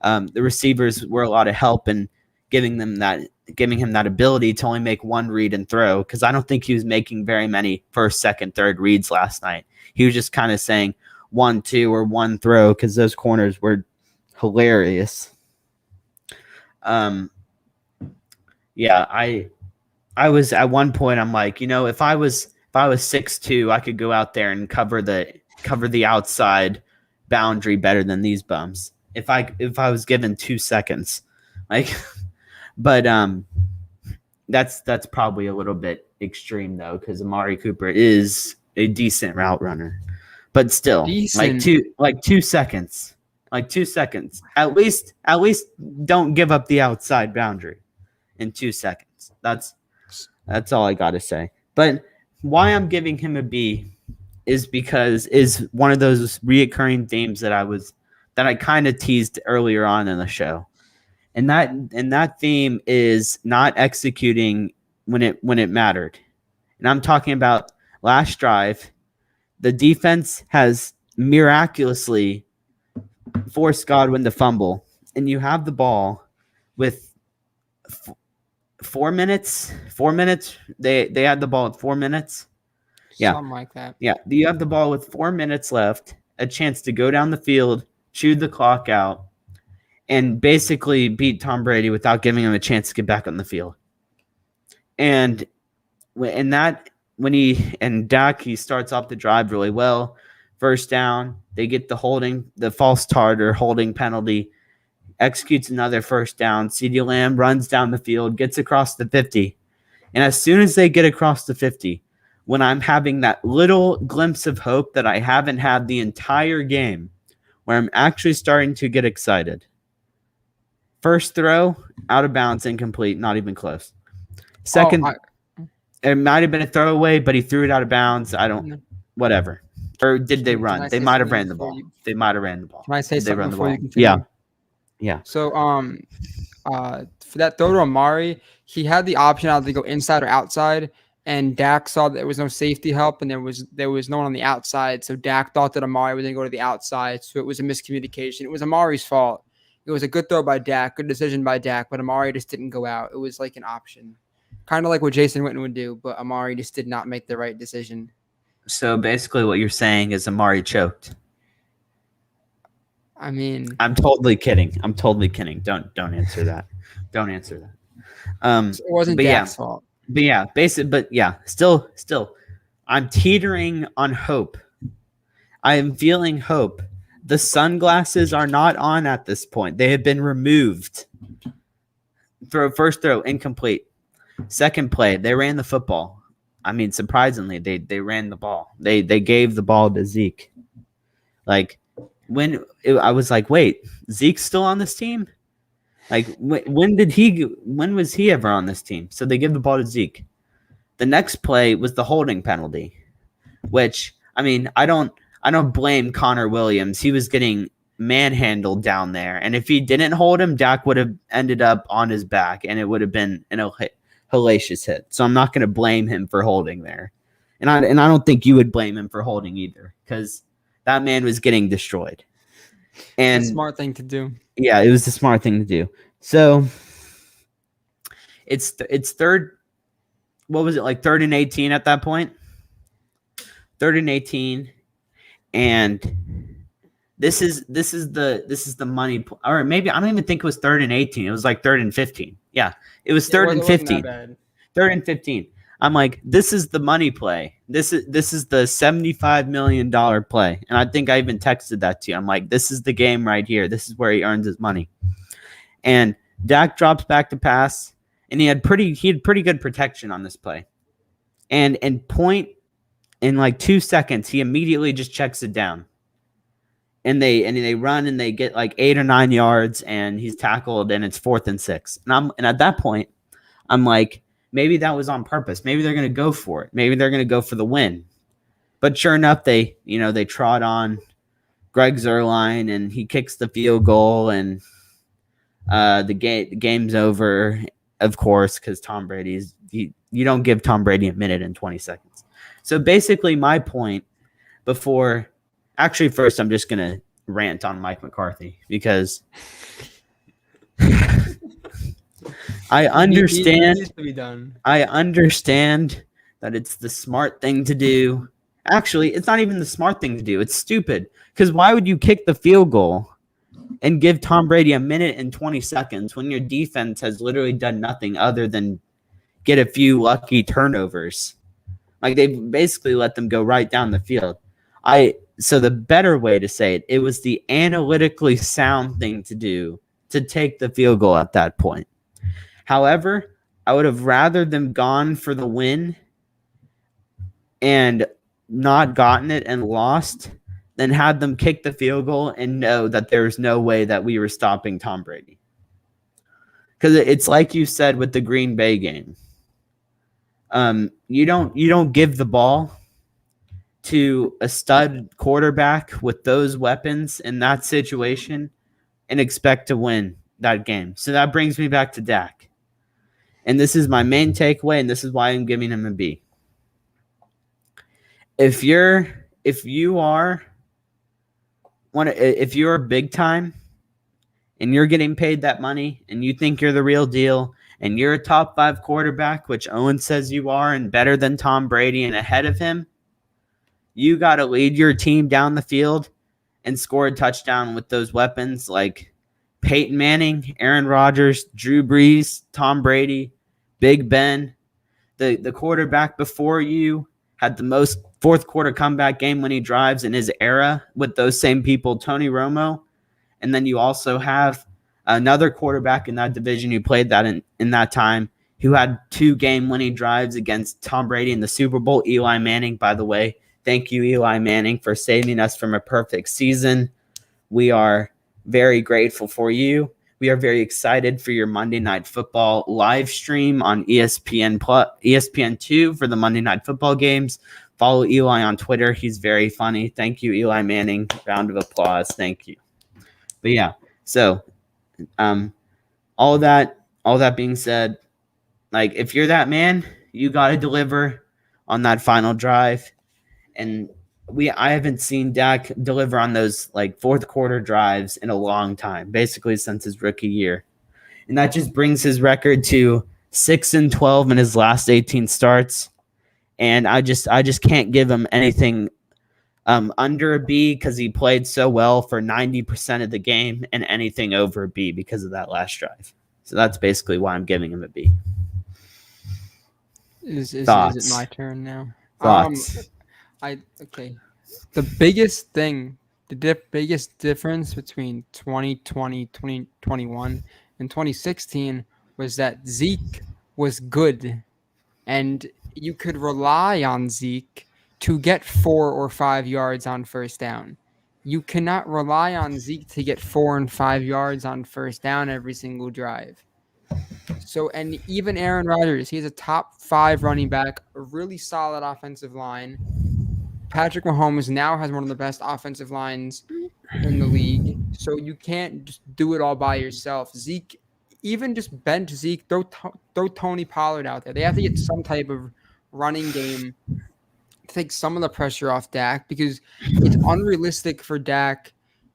The receivers were a lot of help in giving him that ability to only make one read and throw, because I don't think he was making very many first, second, third reads last night. He was just kind of saying 1, 2, or 1 throw because those corners were hilarious. Yeah, I was at one point, I'm like, if I was 6'2", I could go out there and cover the outside boundary better than these bums. If I was given 2 seconds, like, but that's probably a little bit extreme though, because Amari Cooper is a decent route runner, but still, Decent. like 2 seconds. Like 2 seconds. At least don't give up the outside boundary in 2 seconds. That's all I got to say. But why I'm giving him a B is one of those reoccurring themes that I kind of teased earlier on in the show. And that theme is not executing when it mattered. And I'm talking about last drive. The defense has miraculously forced Godwin to fumble, and you have the ball with 4 minutes. 4 minutes. They had the ball at 4 minutes. Yeah, something like that. Yeah, you have the ball with 4 minutes left, a chance to go down the field, chew the clock out, and basically beat Tom Brady without giving him a chance to get back on the field. And Dak, he starts off the drive really well. First down, they get the false start or holding penalty, executes another first down. CeeDee Lamb runs down the field, gets across the 50. And as soon as they get across the 50, when I'm having that little glimpse of hope that I haven't had the entire game, where I'm actually starting to get excited. First throw, out of bounds, incomplete, not even close. Second, it might have been a throwaway, but he threw it out of bounds. Whatever. Or did they run? They might have ran the ball. They might have ran the ball. Can I say something before you continue? Yeah. Yeah. So, for that throw to Amari, he had the option either to go inside or outside, and Dak saw that there was no safety help, and there was no one on the outside. So Dak thought that Amari was going to go to the outside, so it was a miscommunication. It was Amari's fault. It was a good throw by Dak, good decision by Dak, but Amari just didn't go out. It was like an option, kind of like what Jason Witten would do, but Amari just did not make the right decision. So basically, what you're saying is Amari choked. I mean, I'm totally kidding. Don't answer that. Don't answer that. It wasn't Dak's fault. Still, I'm teetering on hope. I am feeling hope. The sunglasses are not on at this point. They have been removed. First throw, incomplete. Second play, they ran the football. I mean, surprisingly, they ran the ball. They gave the ball to Zeke. Like, I was like, wait, Zeke's still on this team? Like, when was he ever on this team? So they give the ball to Zeke. The next play was the holding penalty, which, I mean, I don't blame Conor Williams. He was getting manhandled down there, and if he didn't hold him, Dak would have ended up on his back, and it would have been an hellacious hit. So I'm not going to blame him for holding there, and I don't think you would blame him for holding either, because that man was getting destroyed. And it's a smart thing to do. Yeah, it was the smart thing to do. So it's third. What was it, like 3rd and 18 at that point? 3rd and 18, and this is the money, or maybe I don't even think it was 3rd and 18. It was like 3rd and 15. Yeah, it was 3rd and 15. 3rd and 15. I'm like, this is the money play. This is the $75 million play. And I think I even texted that to you. I'm like, this is the game right here. This is where he earns his money. And Dak drops back to pass, and he had pretty good protection on this play. And in like 2 seconds, he immediately just checks it down. And they run and they get like 8 or 9 yards, and he's tackled, and it's 4th and 6. And at that point, I'm like, maybe that was on purpose. Maybe they're going to go for it. Maybe they're going to go for the win. But sure enough, they trot on Greg Zuerlein, and he kicks the field goal, and the game's over, of course, because Tom Brady's you don't give Tom Brady a minute and 20 seconds. So basically, my point before, actually, first I'm just gonna rant on Mike McCarthy, because I understand. I understand that it's the smart thing to do. Actually, it's not even the smart thing to do. It's stupid. Because why would you kick the field goal and give Tom Brady a minute and 20 seconds when your defense has literally done nothing other than get a few lucky turnovers? Like, they basically let them go right down the field. So the better way to say it was the analytically sound thing to do to take the field goal at that point. However, I would have rather them gone for the win and not gotten it and lost than had them kick the field goal and know that there's no way that we were stopping Tom Brady. Because it's like you said with the Green Bay game. You don't give the ball to a stud quarterback with those weapons in that situation and expect to win that game. So that brings me back to Dak. And this is my main takeaway, and this is why I'm giving him a B. If you're big time and you're getting paid that money and you think you're the real deal and you're a top 5 quarterback, which Owen says you are, and better than Tom Brady and ahead of him, you got to lead your team down the field and score a touchdown with those weapons like Peyton Manning, Aaron Rodgers, Drew Brees, Tom Brady, Big Ben. The quarterback before you had the most fourth quarter comeback game winning drives in his era with those same people, Tony Romo. And then you also have another quarterback in that division who played that in that time who had 2 game winning drives against Tom Brady in the Super Bowl. Eli Manning, by the way. Thank you, Eli Manning, for saving us from a perfect season. We are very grateful for you. We are very excited for your Monday Night Football live stream on ESPN2 for the Monday Night Football games. Follow Eli on Twitter. He's very funny. Thank you, Eli Manning. Round of applause. Thank you. But yeah, so all that being said, like if you're that man, you got to deliver on that final drive. And I haven't seen Dak deliver on those like fourth quarter drives in a long time, basically since his rookie year. And that just brings his record to 6-12 in his last 18 starts. And I just can't give him anything under a B because he played so well for 90% of the game, and anything over a B because of that last drive. So that's basically why I'm giving him a B. Is it my turn now? Thoughts? Okay. The biggest thing, biggest difference between 2020, 2021, and 2016 was that Zeke was good, and you could rely on Zeke to get 4 or 5 yards on first down. You cannot rely on Zeke to get 4 and 5 yards on first down every single drive. So, and even Aaron Rodgers, he's a top 5 running back, a really solid offensive line. Patrick Mahomes now has one of the best offensive lines in the league. So you can't just do it all by yourself. Zeke, even just bench Zeke, throw Tony Pollard out there. They have to get some type of running game to take some of the pressure off Dak, because it's unrealistic for Dak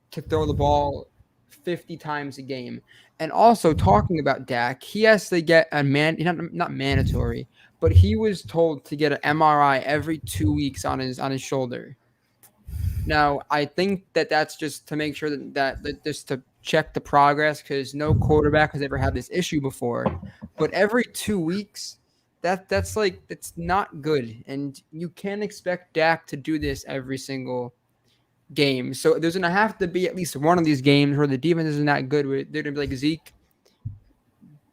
to throw the ball 50 times a game. And also, talking about Dak, he has to get not mandatory, but he was told to get an MRI every 2 weeks on his shoulder. Now, I think that's just to make sure that just to check the progress, because no quarterback has ever had this issue before. But every 2 weeks, that's not good, and you can't expect Dak to do this every single game. So there's gonna have to be at least one of these games where the defense isn't that good. Where they're gonna be like, Zeke,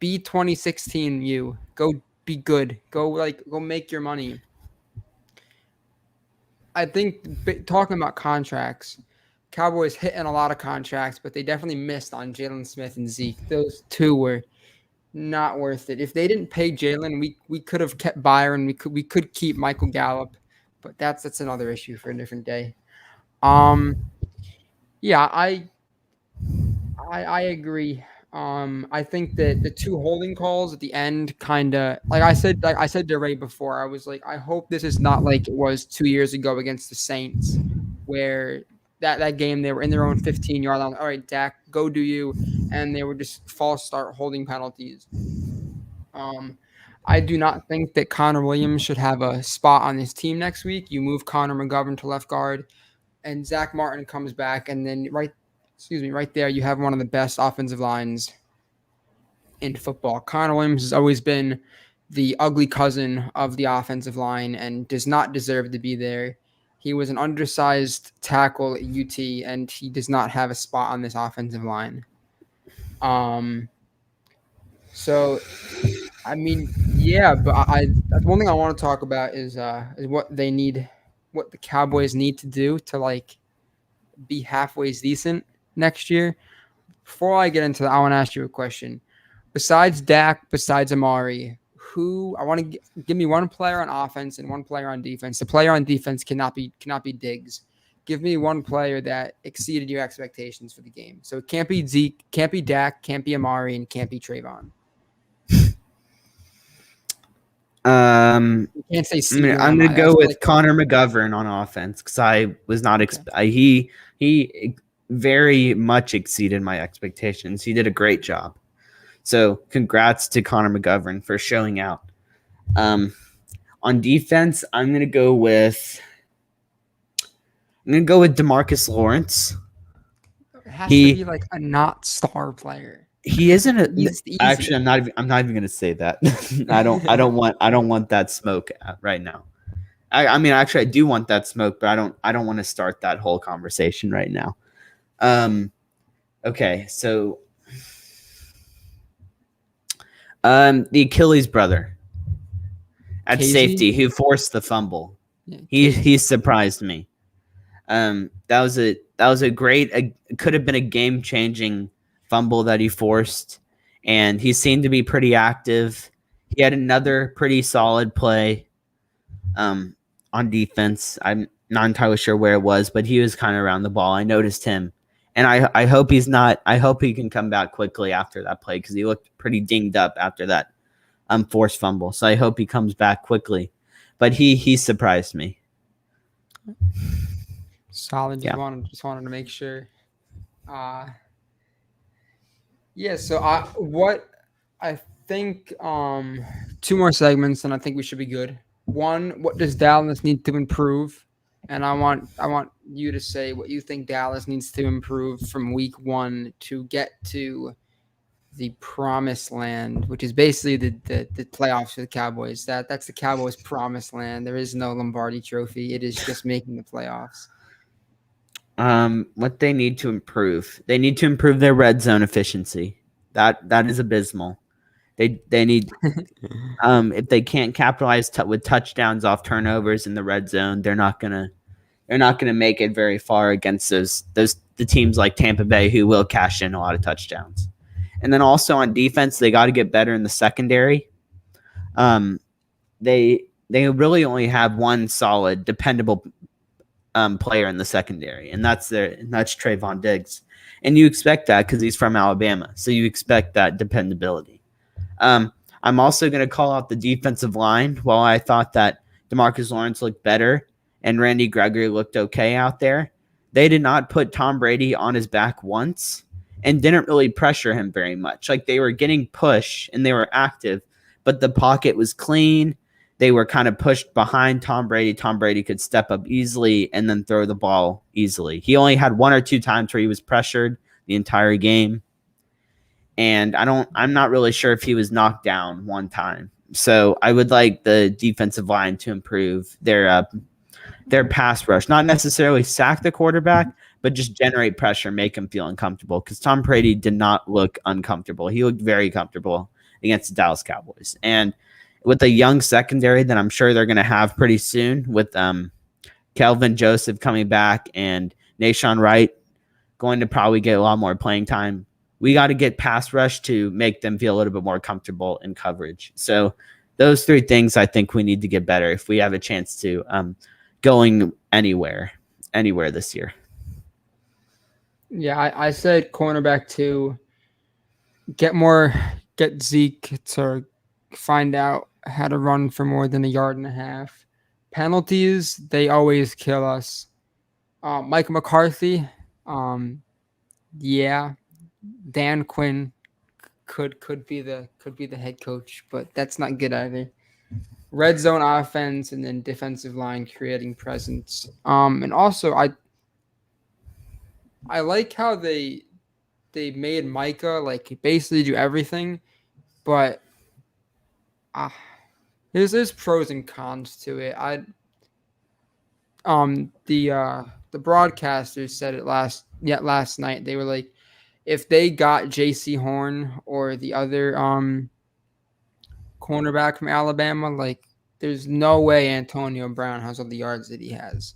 be 2016. You go be good. Go make your money. I think talking about contracts, Cowboys hitting a lot of contracts, but they definitely missed on Jalen Smith and Zeke. Those two were not worth it. If they didn't pay Jalen, we could have kept Byron. We could keep Michael Gallup, but that's another issue for a different day. Yeah, I agree. I think that the 2 holding calls at the end kind of, like I said to Ray before, I was like, I hope this is not like it was 2 years ago against the Saints, where that game they were in their own 15-yard line. All right, Dak, go do you, and they were just false start holding penalties. I do not think that Conor Williams should have a spot on this team next week. You move Connor McGovern to left guard, and Zach Martin comes back, and then right there you have one of the best offensive lines in football. Conor Williams has always been the ugly cousin of the offensive line and does not deserve to be there. He was an undersized tackle at UT, and he does not have a spot on this offensive line. So, I mean, yeah, but that's one thing I want to talk about is what they need, what the Cowboys need to do to be halfway decent next year. Before I get into that, I want to ask you a question. Besides Dak, besides Amari, who I want to give me one player on offense and one player on defense. The player on defense cannot be Diggs. Give me one player that exceeded your expectations for the game. So it can't be Zeke, can't be Dak, can't be Amari, and can't be Trayvon. You can't say I'm going to go with Connor McGovern on offense because I was not he very much exceeded my expectations. He did a great job. So congrats to Connor McGovern for showing out. On defense, I'm going to go with DeMarcus Lawrence. It has to be like a not star player. He isn't actually. I'm not even going to say that. I don't want that smoke right now. I mean, actually, I do want that smoke, but I don't want to start that whole conversation right now. Okay, so the Achilles brother at Casey? safety who forced the fumble. Yeah, he surprised me. That was a great. Could have been a game-changing fumble that he forced, and he seemed to be pretty active. He had another pretty solid play on defense. I'm not entirely sure where it was, but he was kind of around the ball. I noticed him, and I hope he's not. I hope he can come back quickly after that play because he looked pretty dinged up after that forced fumble. So I hope he comes back quickly. But he surprised me. Solid. Just wanted to make sure. Yeah. So I think 2 more segments, and I think we should be good. One, what does Dallas need to improve? And I want you to say what you think Dallas needs to improve from week 1 to get to the promised land, which is basically the playoffs for the Cowboys. That's the Cowboys' promised land. There is no Lombardi trophy. It is just making the playoffs. What they need to improve. They need to improve their red zone efficiency. That is abysmal. They need if they can't capitalize with touchdowns off turnovers in the red zone, they're not gonna make it very far against the teams like Tampa Bay who will cash in a lot of touchdowns. And then also on defense, they got to get better in the secondary. They really only have one solid, dependable player in the secondary, and that's Trayvon Diggs. And you expect that because he's from Alabama, so you expect that dependability. I'm also going to call out the defensive line. While I thought that DeMarcus Lawrence looked better and Randy Gregory looked okay out there, they did not put Tom Brady on his back once and didn't really pressure him very much. Like, they were getting push and they were active, but the pocket was clean. They were kind of pushed behind Tom Brady. Tom Brady could step up easily and then throw the ball easily. He only had 1 or 2 times where he was pressured the entire game. And I'm not really sure if he was knocked down one time. So I would like the defensive line to improve their pass rush, not necessarily sack the quarterback, but just generate pressure, make him feel uncomfortable. Because Tom Brady did not look uncomfortable. He looked very comfortable against the Dallas Cowboys. And with a young secondary that I'm sure they're going to have pretty soon, with Kelvin Joseph coming back and Nashawn Wright going to probably get a lot more playing time, we got to get pass rush to make them feel a little bit more comfortable in coverage. So those 3 things I think we need to get better if we have a chance to going anywhere this year. Yeah, I said cornerback 2. Get Zeke to find out how to run for more than 1.5 yards. Penalties, they always kill us. Mike McCarthy, yeah. Dan Quinn could be the head coach, but that's not good either. Red zone offense and then defensive line creating presence. And also I like how they made Micah like basically do everything, but there's pros and cons to it. The broadcasters said it last night. They were like, if they got J.C. Horn or the other cornerback from Alabama, like, there's no way Antonio Brown has all the yards that he has.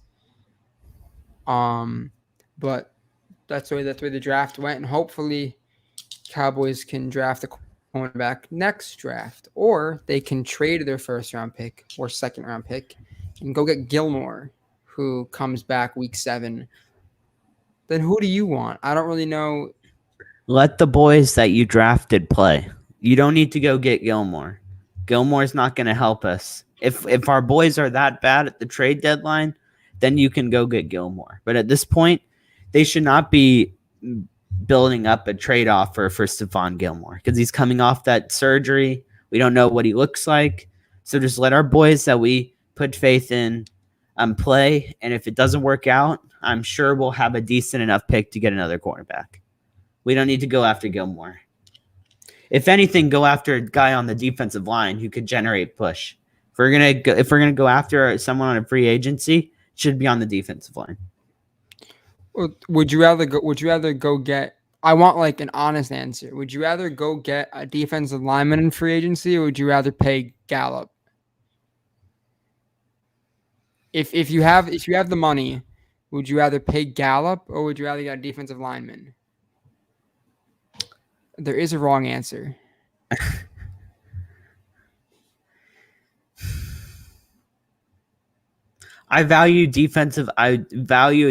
but that's the way the draft went, and hopefully Cowboys can draft a cornerback next draft, or they can trade their first round pick or second round pick and go get Gilmore, who comes back week 7. Then who do you want? I don't really know. Let the boys that you drafted play. You don't need to go get Gilmore. Gilmore's not going to help us. If our boys are that bad at the trade deadline, then you can go get Gilmore. But at this point, they should not be building up a trade offer for Stephon Gilmore because he's coming off that surgery. We don't know what he looks like. So just let our boys that we put faith in play. And if it doesn't work out, I'm sure we'll have a decent enough pick to get another cornerback. We don't need to go after Gilmore. If anything, go after a guy on the defensive line who could generate push. If we're gonna go after someone on a free agency, it should be on the defensive line. Would you rather go get? I want like an honest answer. Would you rather go get a defensive lineman in free agency, or would you rather pay Gallup? If you have the money, would you rather pay Gallup or would you rather get a defensive lineman? There is a wrong answer. I value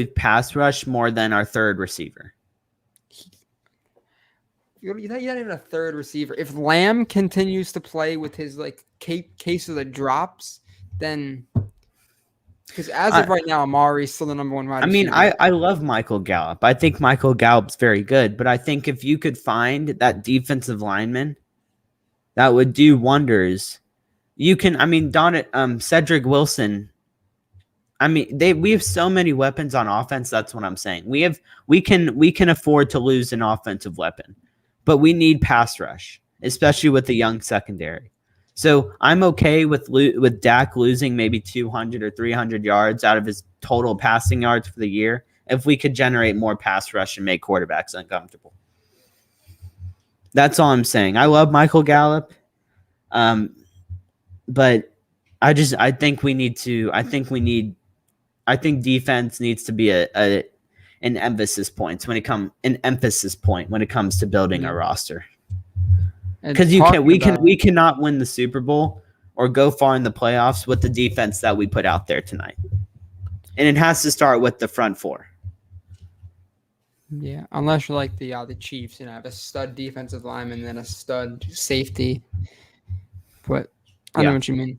pass rush more than our third receiver. You're not even a third receiver. If Lamb continues to play with his like case of the drops, then because as of right now, Amari's still the number one wide receiver. I love Michael Gallup. I think Michael Gallup's very good, but I think if you could find that defensive lineman, that would do wonders. You can, Cedric Wilson. We have so many weapons on offense. That's what I'm saying. We can afford to lose an offensive weapon, but we need pass rush, especially with the young secondary. So I'm okay with Dak losing maybe 200 or 300 yards out of his total passing yards for the year if we could generate more pass rush and make quarterbacks uncomfortable. That's all I'm saying. I love Michael Gallup, but I think defense needs to be an emphasis point when it comes to building a roster. Because we cannot win the Super Bowl or go far in the playoffs with the defense that we put out there tonight, and it has to start with the front four. Yeah, unless you're like the Chiefs, have a stud defensive lineman and then a stud safety. But I know what you mean.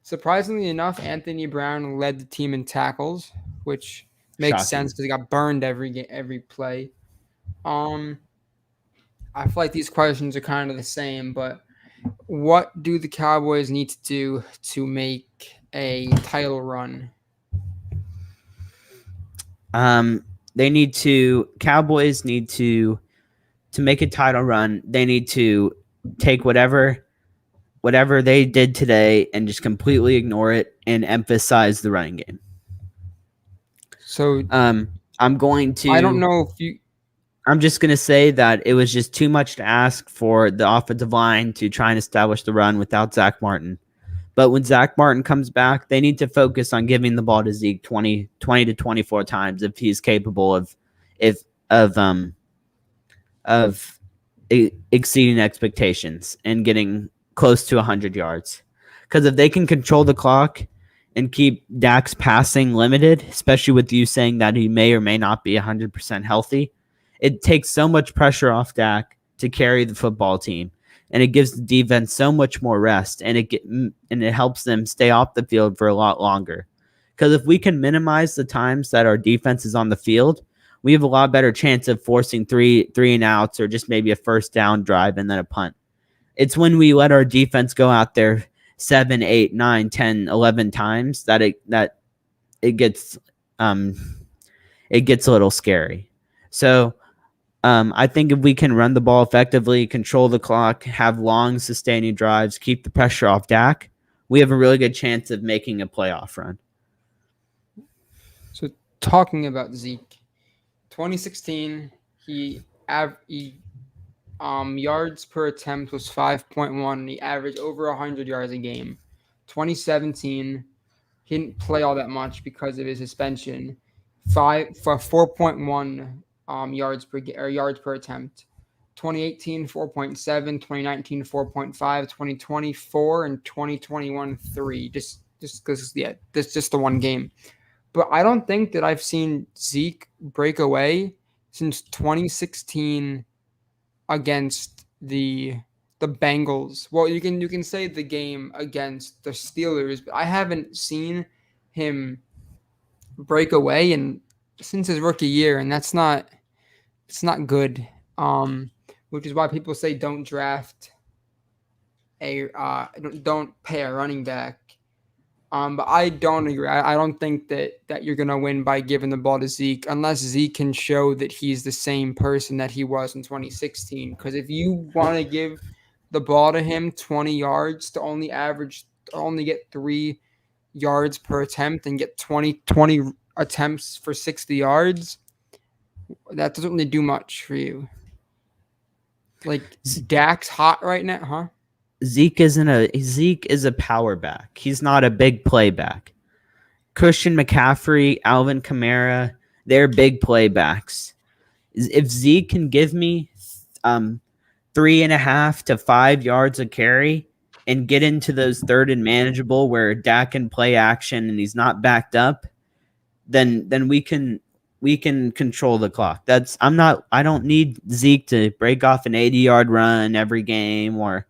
Surprisingly enough, Anthony Brown led the team in tackles, which makes sense because he got burned every play. I feel like these questions are kind of the same, but what do the Cowboys need to do to make a title run? Cowboys need to make a title run. They need to take whatever they did today and just completely ignore it and emphasize the running game. So I'm going to. I don't know if you. I'm just going to say that it was just too much to ask for the offensive line to try and establish the run without Zach Martin. But when Zach Martin comes back, they need to focus on giving the ball to Zeke 20 to 24 times if he's capable of exceeding expectations and getting close to 100 yards. Because if they can control the clock and keep Dak's passing limited, especially with you saying that he may or may not be 100% healthy, it takes so much pressure off Dak to carry the football team, and it gives the defense so much more rest, and it helps them stay off the field for a lot longer. Because if we can minimize the times that our defense is on the field, we have a lot better chance of forcing three and outs or just maybe a first down drive and then a punt. It's when we let our defense go out there 7, 8, 9, 10, 11 times that it gets a little scary. So I think if we can run the ball effectively, control the clock, have long sustaining drives, keep the pressure off Dak, we have a really good chance of making a playoff run. So talking about Zeke, 2016, he yards per attempt was 5.1, and he averaged over 100 yards a game. 2017, he didn't play all that much because of his suspension. 4.1 yards per attempt. 2018 4.7, 2019 4.5, 2020 4, and 2021 3. Just because that's just the one game. But I don't think that I've seen Zeke break away since 2016 against the Bengals. Well, you can say the game against the Steelers, but I haven't seen him break away and since his rookie year, and it's not good. Which is why people say don't draft don't pay a running back. But I don't agree. I don't think that you're gonna win by giving the ball to Zeke unless Zeke can show that he's the same person that he was in 2016. Because if you want to give the ball to him 20 yards to only get 3 yards per attempt and get 20 attempts for 60 yards, that doesn't really do much for you. Like Dak's hot right now, huh? Zeke is a power back. He's not a big play back. Christian McCaffrey, Alvin Kamara, they're big play backs. If Zeke can give me 3.5 to 5 yards a carry and get into those third and manageable where Dak can play action and he's not backed up, then we can control the clock. I don't need Zeke to break off an 80-yard run every game or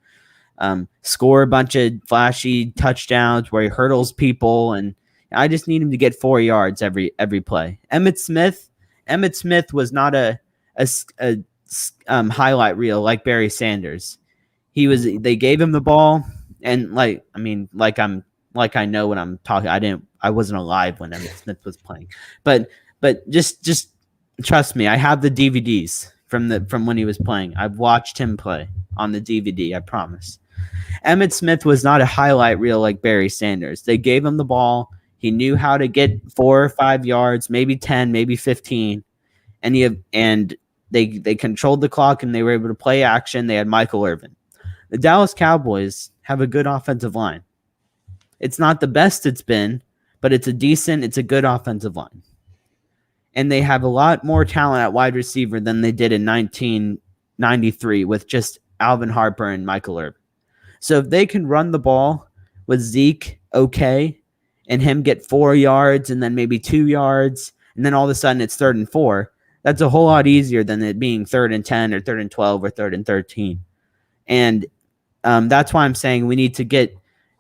score a bunch of flashy touchdowns where he hurdles people, and I just need him to get 4 yards every play. Emmitt Smith was not a highlight reel like Barry Sanders. They gave him the ball, and I know what I'm talking. I wasn't alive when Emmitt Smith was playing, but just trust me. I have the DVDs from when he was playing. I've watched him play on the DVD. I promise. Emmitt Smith was not a highlight reel like Barry Sanders. They gave him the ball. He knew how to get 4 or 5 yards, maybe 10, maybe 15, and they controlled the clock and they were able to play action. They had Michael Irvin. The Dallas Cowboys have a good offensive line. It's not the best it's been, but it's a good offensive line. And they have a lot more talent at wide receiver than they did in 1993 with just Alvin Harper and Michael Irvin. So if they can run the ball with Zeke and him get 4 yards and then maybe 2 yards, and then all of a sudden it's 3rd and 4, that's a whole lot easier than it being 3rd and 10 or 3rd and 12 or 3rd and 13. And that's why I'm saying we need to get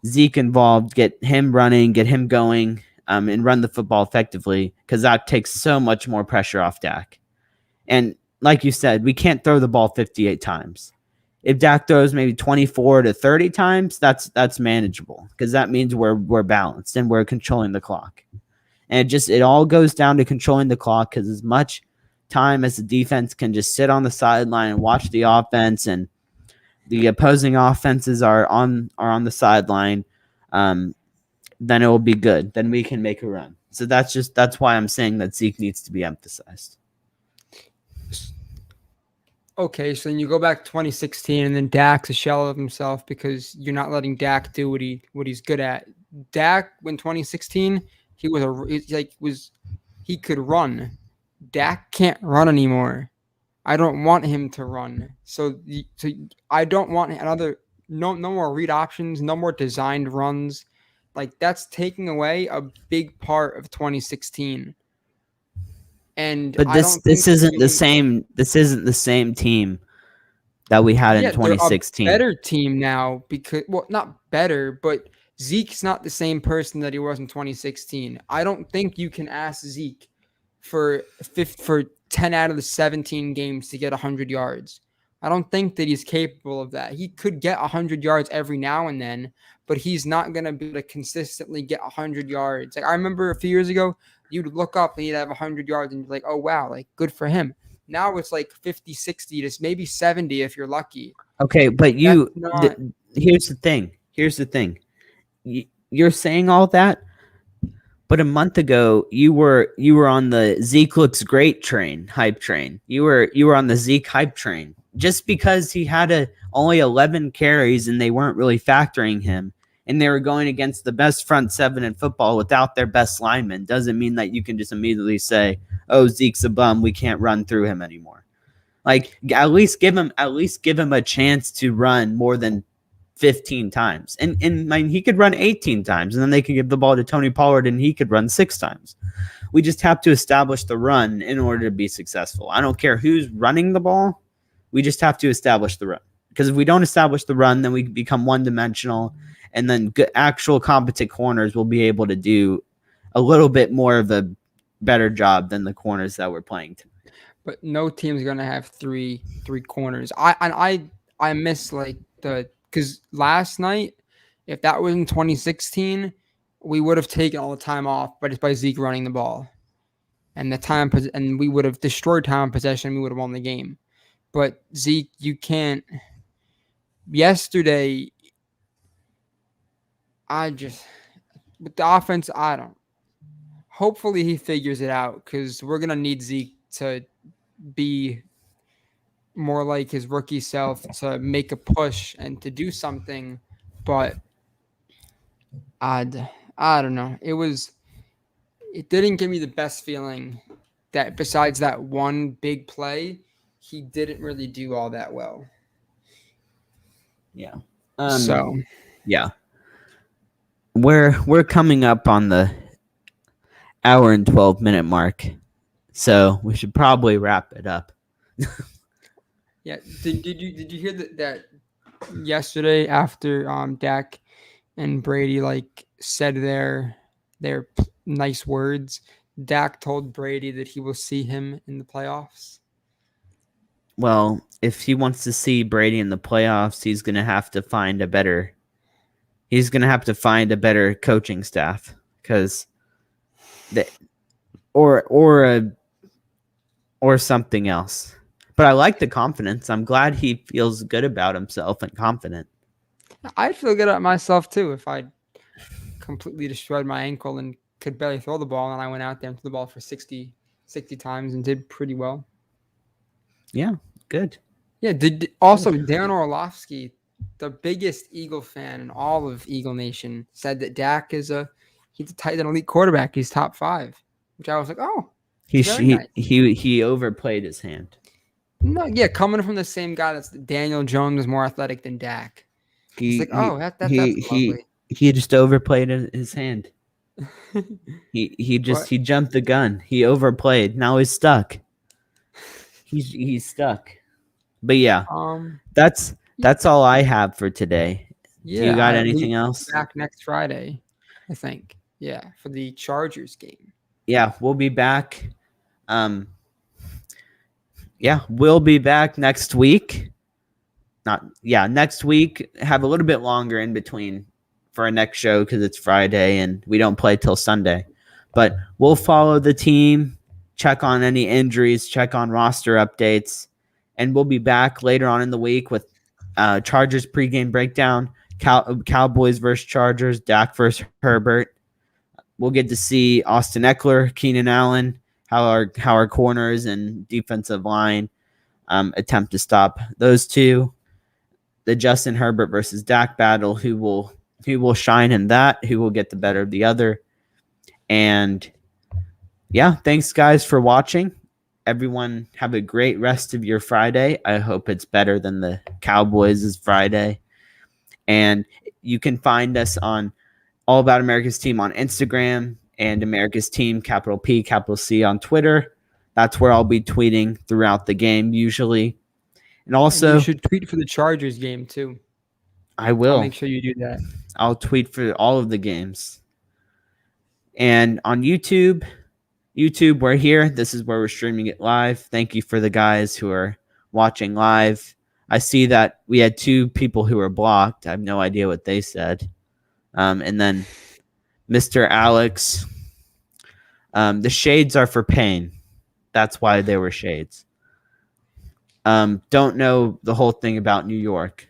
Zeke involved, get him running, get him going, and run the football effectively, because that takes so much more pressure off Dak. And like you said, we can't throw the ball 58 times. If Dak throws maybe 24 to 30 times, that's manageable, because that means we're balanced and we're controlling the clock. And it all goes down to controlling the clock, because as much time as the defense can just sit on the sideline and watch the offense, and the opposing offenses are on the sideline, then it will be good. Then we can make a run. So that's why I'm saying that Zeke needs to be emphasized. Okay, so then you go back to 2016, and then Dak's a shell of himself because you're not letting Dak do what he's good at. Dak, in 2016, he could run. Dak can't run anymore. I don't want him to run. So I don't want no more read options, no more designed runs. That's taking away a big part of 2016. But this isn't the same. This isn't the same team that we had in 2016. They're a better team now because, well, not better, but Zeke's not the same person that he was in 2016. I don't think you can ask Zeke for 10 out of the 17 games to get 100 yards. I don't think that he's capable of that. He could get 100 yards every now and then, but he's not going to be able to consistently get 100 yards. I remember a few years ago, you'd look up and he'd have 100 yards and you're like, oh, wow, good for him. Now it's 50, 60, to maybe 70 if you're lucky. Okay, but here's the thing. You're saying all that, but a month ago you were on the Zeke looks great hype train. You were on the Zeke hype train. Just because he had only 11 carries and they weren't really factoring him, and they were going against the best front seven in football without their best lineman, doesn't mean that you can just immediately say, oh, Zeke's a bum, we can't run through him anymore. Like, at least give him a chance to run more than 15 times. And I mean, he could run 18 times, and then they could give the ball to Tony Pollard, and he could run 6 times. We just have to establish the run in order to be successful. I don't care who's running the ball. We just have to establish the run. Because if we don't establish the run, then we become one-dimensional, and then actual competent corners will be able to do a little bit more of a better job than the corners that we're playing tonight. But no team's gonna have three corners. I miss like because last night, if that was in 2016, we would have taken all the time off, but it's by Zeke running the ball, and and we would have destroyed time possession. We would have won the game. But Zeke, you can't. Yesterday, with the offense, I don't. Hopefully he figures it out, because we're going to need Zeke to be more like his rookie self, to make a push and to do something. But I don't know. It didn't give me the best feeling that besides that one big play, he didn't really do all that well. Yeah. Yeah. We're coming up on the hour and 12-minute mark, so we should probably wrap it up. Yeah. Did you hear that yesterday after Dak and Brady said their nice words? Dak told Brady that he will see him in the playoffs. Well, if he wants to see Brady in the playoffs, he's going to have to find a better coaching staff, because or something else. But I like the confidence. I'm glad he feels good about himself and confident. I'd feel good about myself too if I completely destroyed my ankle and could barely throw the ball, and I went out there and threw the ball for 60 times and did pretty well. Yeah, good. Yeah, Darren Orlovsky, the biggest Eagle fan in all of Eagle Nation, said that Dak he's a tight end elite quarterback. He's top 5, which I was like, oh, he overplayed his hand. No, yeah, coming from the same guy that's Daniel Jones is more athletic than Dak. That's lovely. He just overplayed his hand. he jumped the gun. He overplayed. Now he's stuck. He's stuck. But yeah, that's all I have for today. Yeah, do you got anything else? Back next Friday, I think. Yeah, for the Chargers game. Yeah, we'll be back. We'll be back next week. Next week. Have a little bit longer in between for our next show because it's Friday and we don't play till Sunday. But we'll follow the team, check on any injuries, check on roster updates, and we'll be back later on in the week with Chargers pregame breakdown, Cowboys versus Chargers, Dak versus Herbert. We'll get to see Austin Eckler, Keenan Allen, how our corners and defensive line attempt to stop those two. The Justin Herbert versus Dak battle, who will shine in that, who will get the better of the other. And yeah, thanks guys for watching. Everyone have a great rest of your Friday. I hope it's better than the Cowboys' Friday. And you can find us on All About America's Team on Instagram and America's Team, capital P, capital C on Twitter. That's where I'll be tweeting throughout the game usually. And also, you should tweet for the Chargers game too. I will. I'll make sure you do that. I'll tweet for all of the games. And on YouTube, we're here. This is where we're streaming it live. Thank you for the guys who are watching live. I see that we had 2 people who were blocked. I have no idea what they said. And then Mr. Alex, the shades are for pain. That's why they were shades. Don't know the whole thing about New York.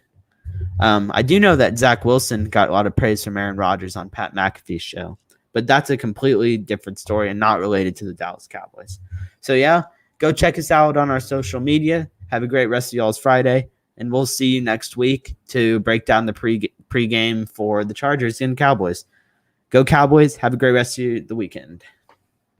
I do know that Zach Wilson got a lot of praise from Aaron Rodgers on Pat McAfee's show, but that's a completely different story and not related to the Dallas Cowboys. So yeah, go check us out on our social media. Have a great rest of y'all's Friday, and we'll see you next week to break down the pregame for the Chargers and Cowboys. Go Cowboys. Have a great rest of the weekend.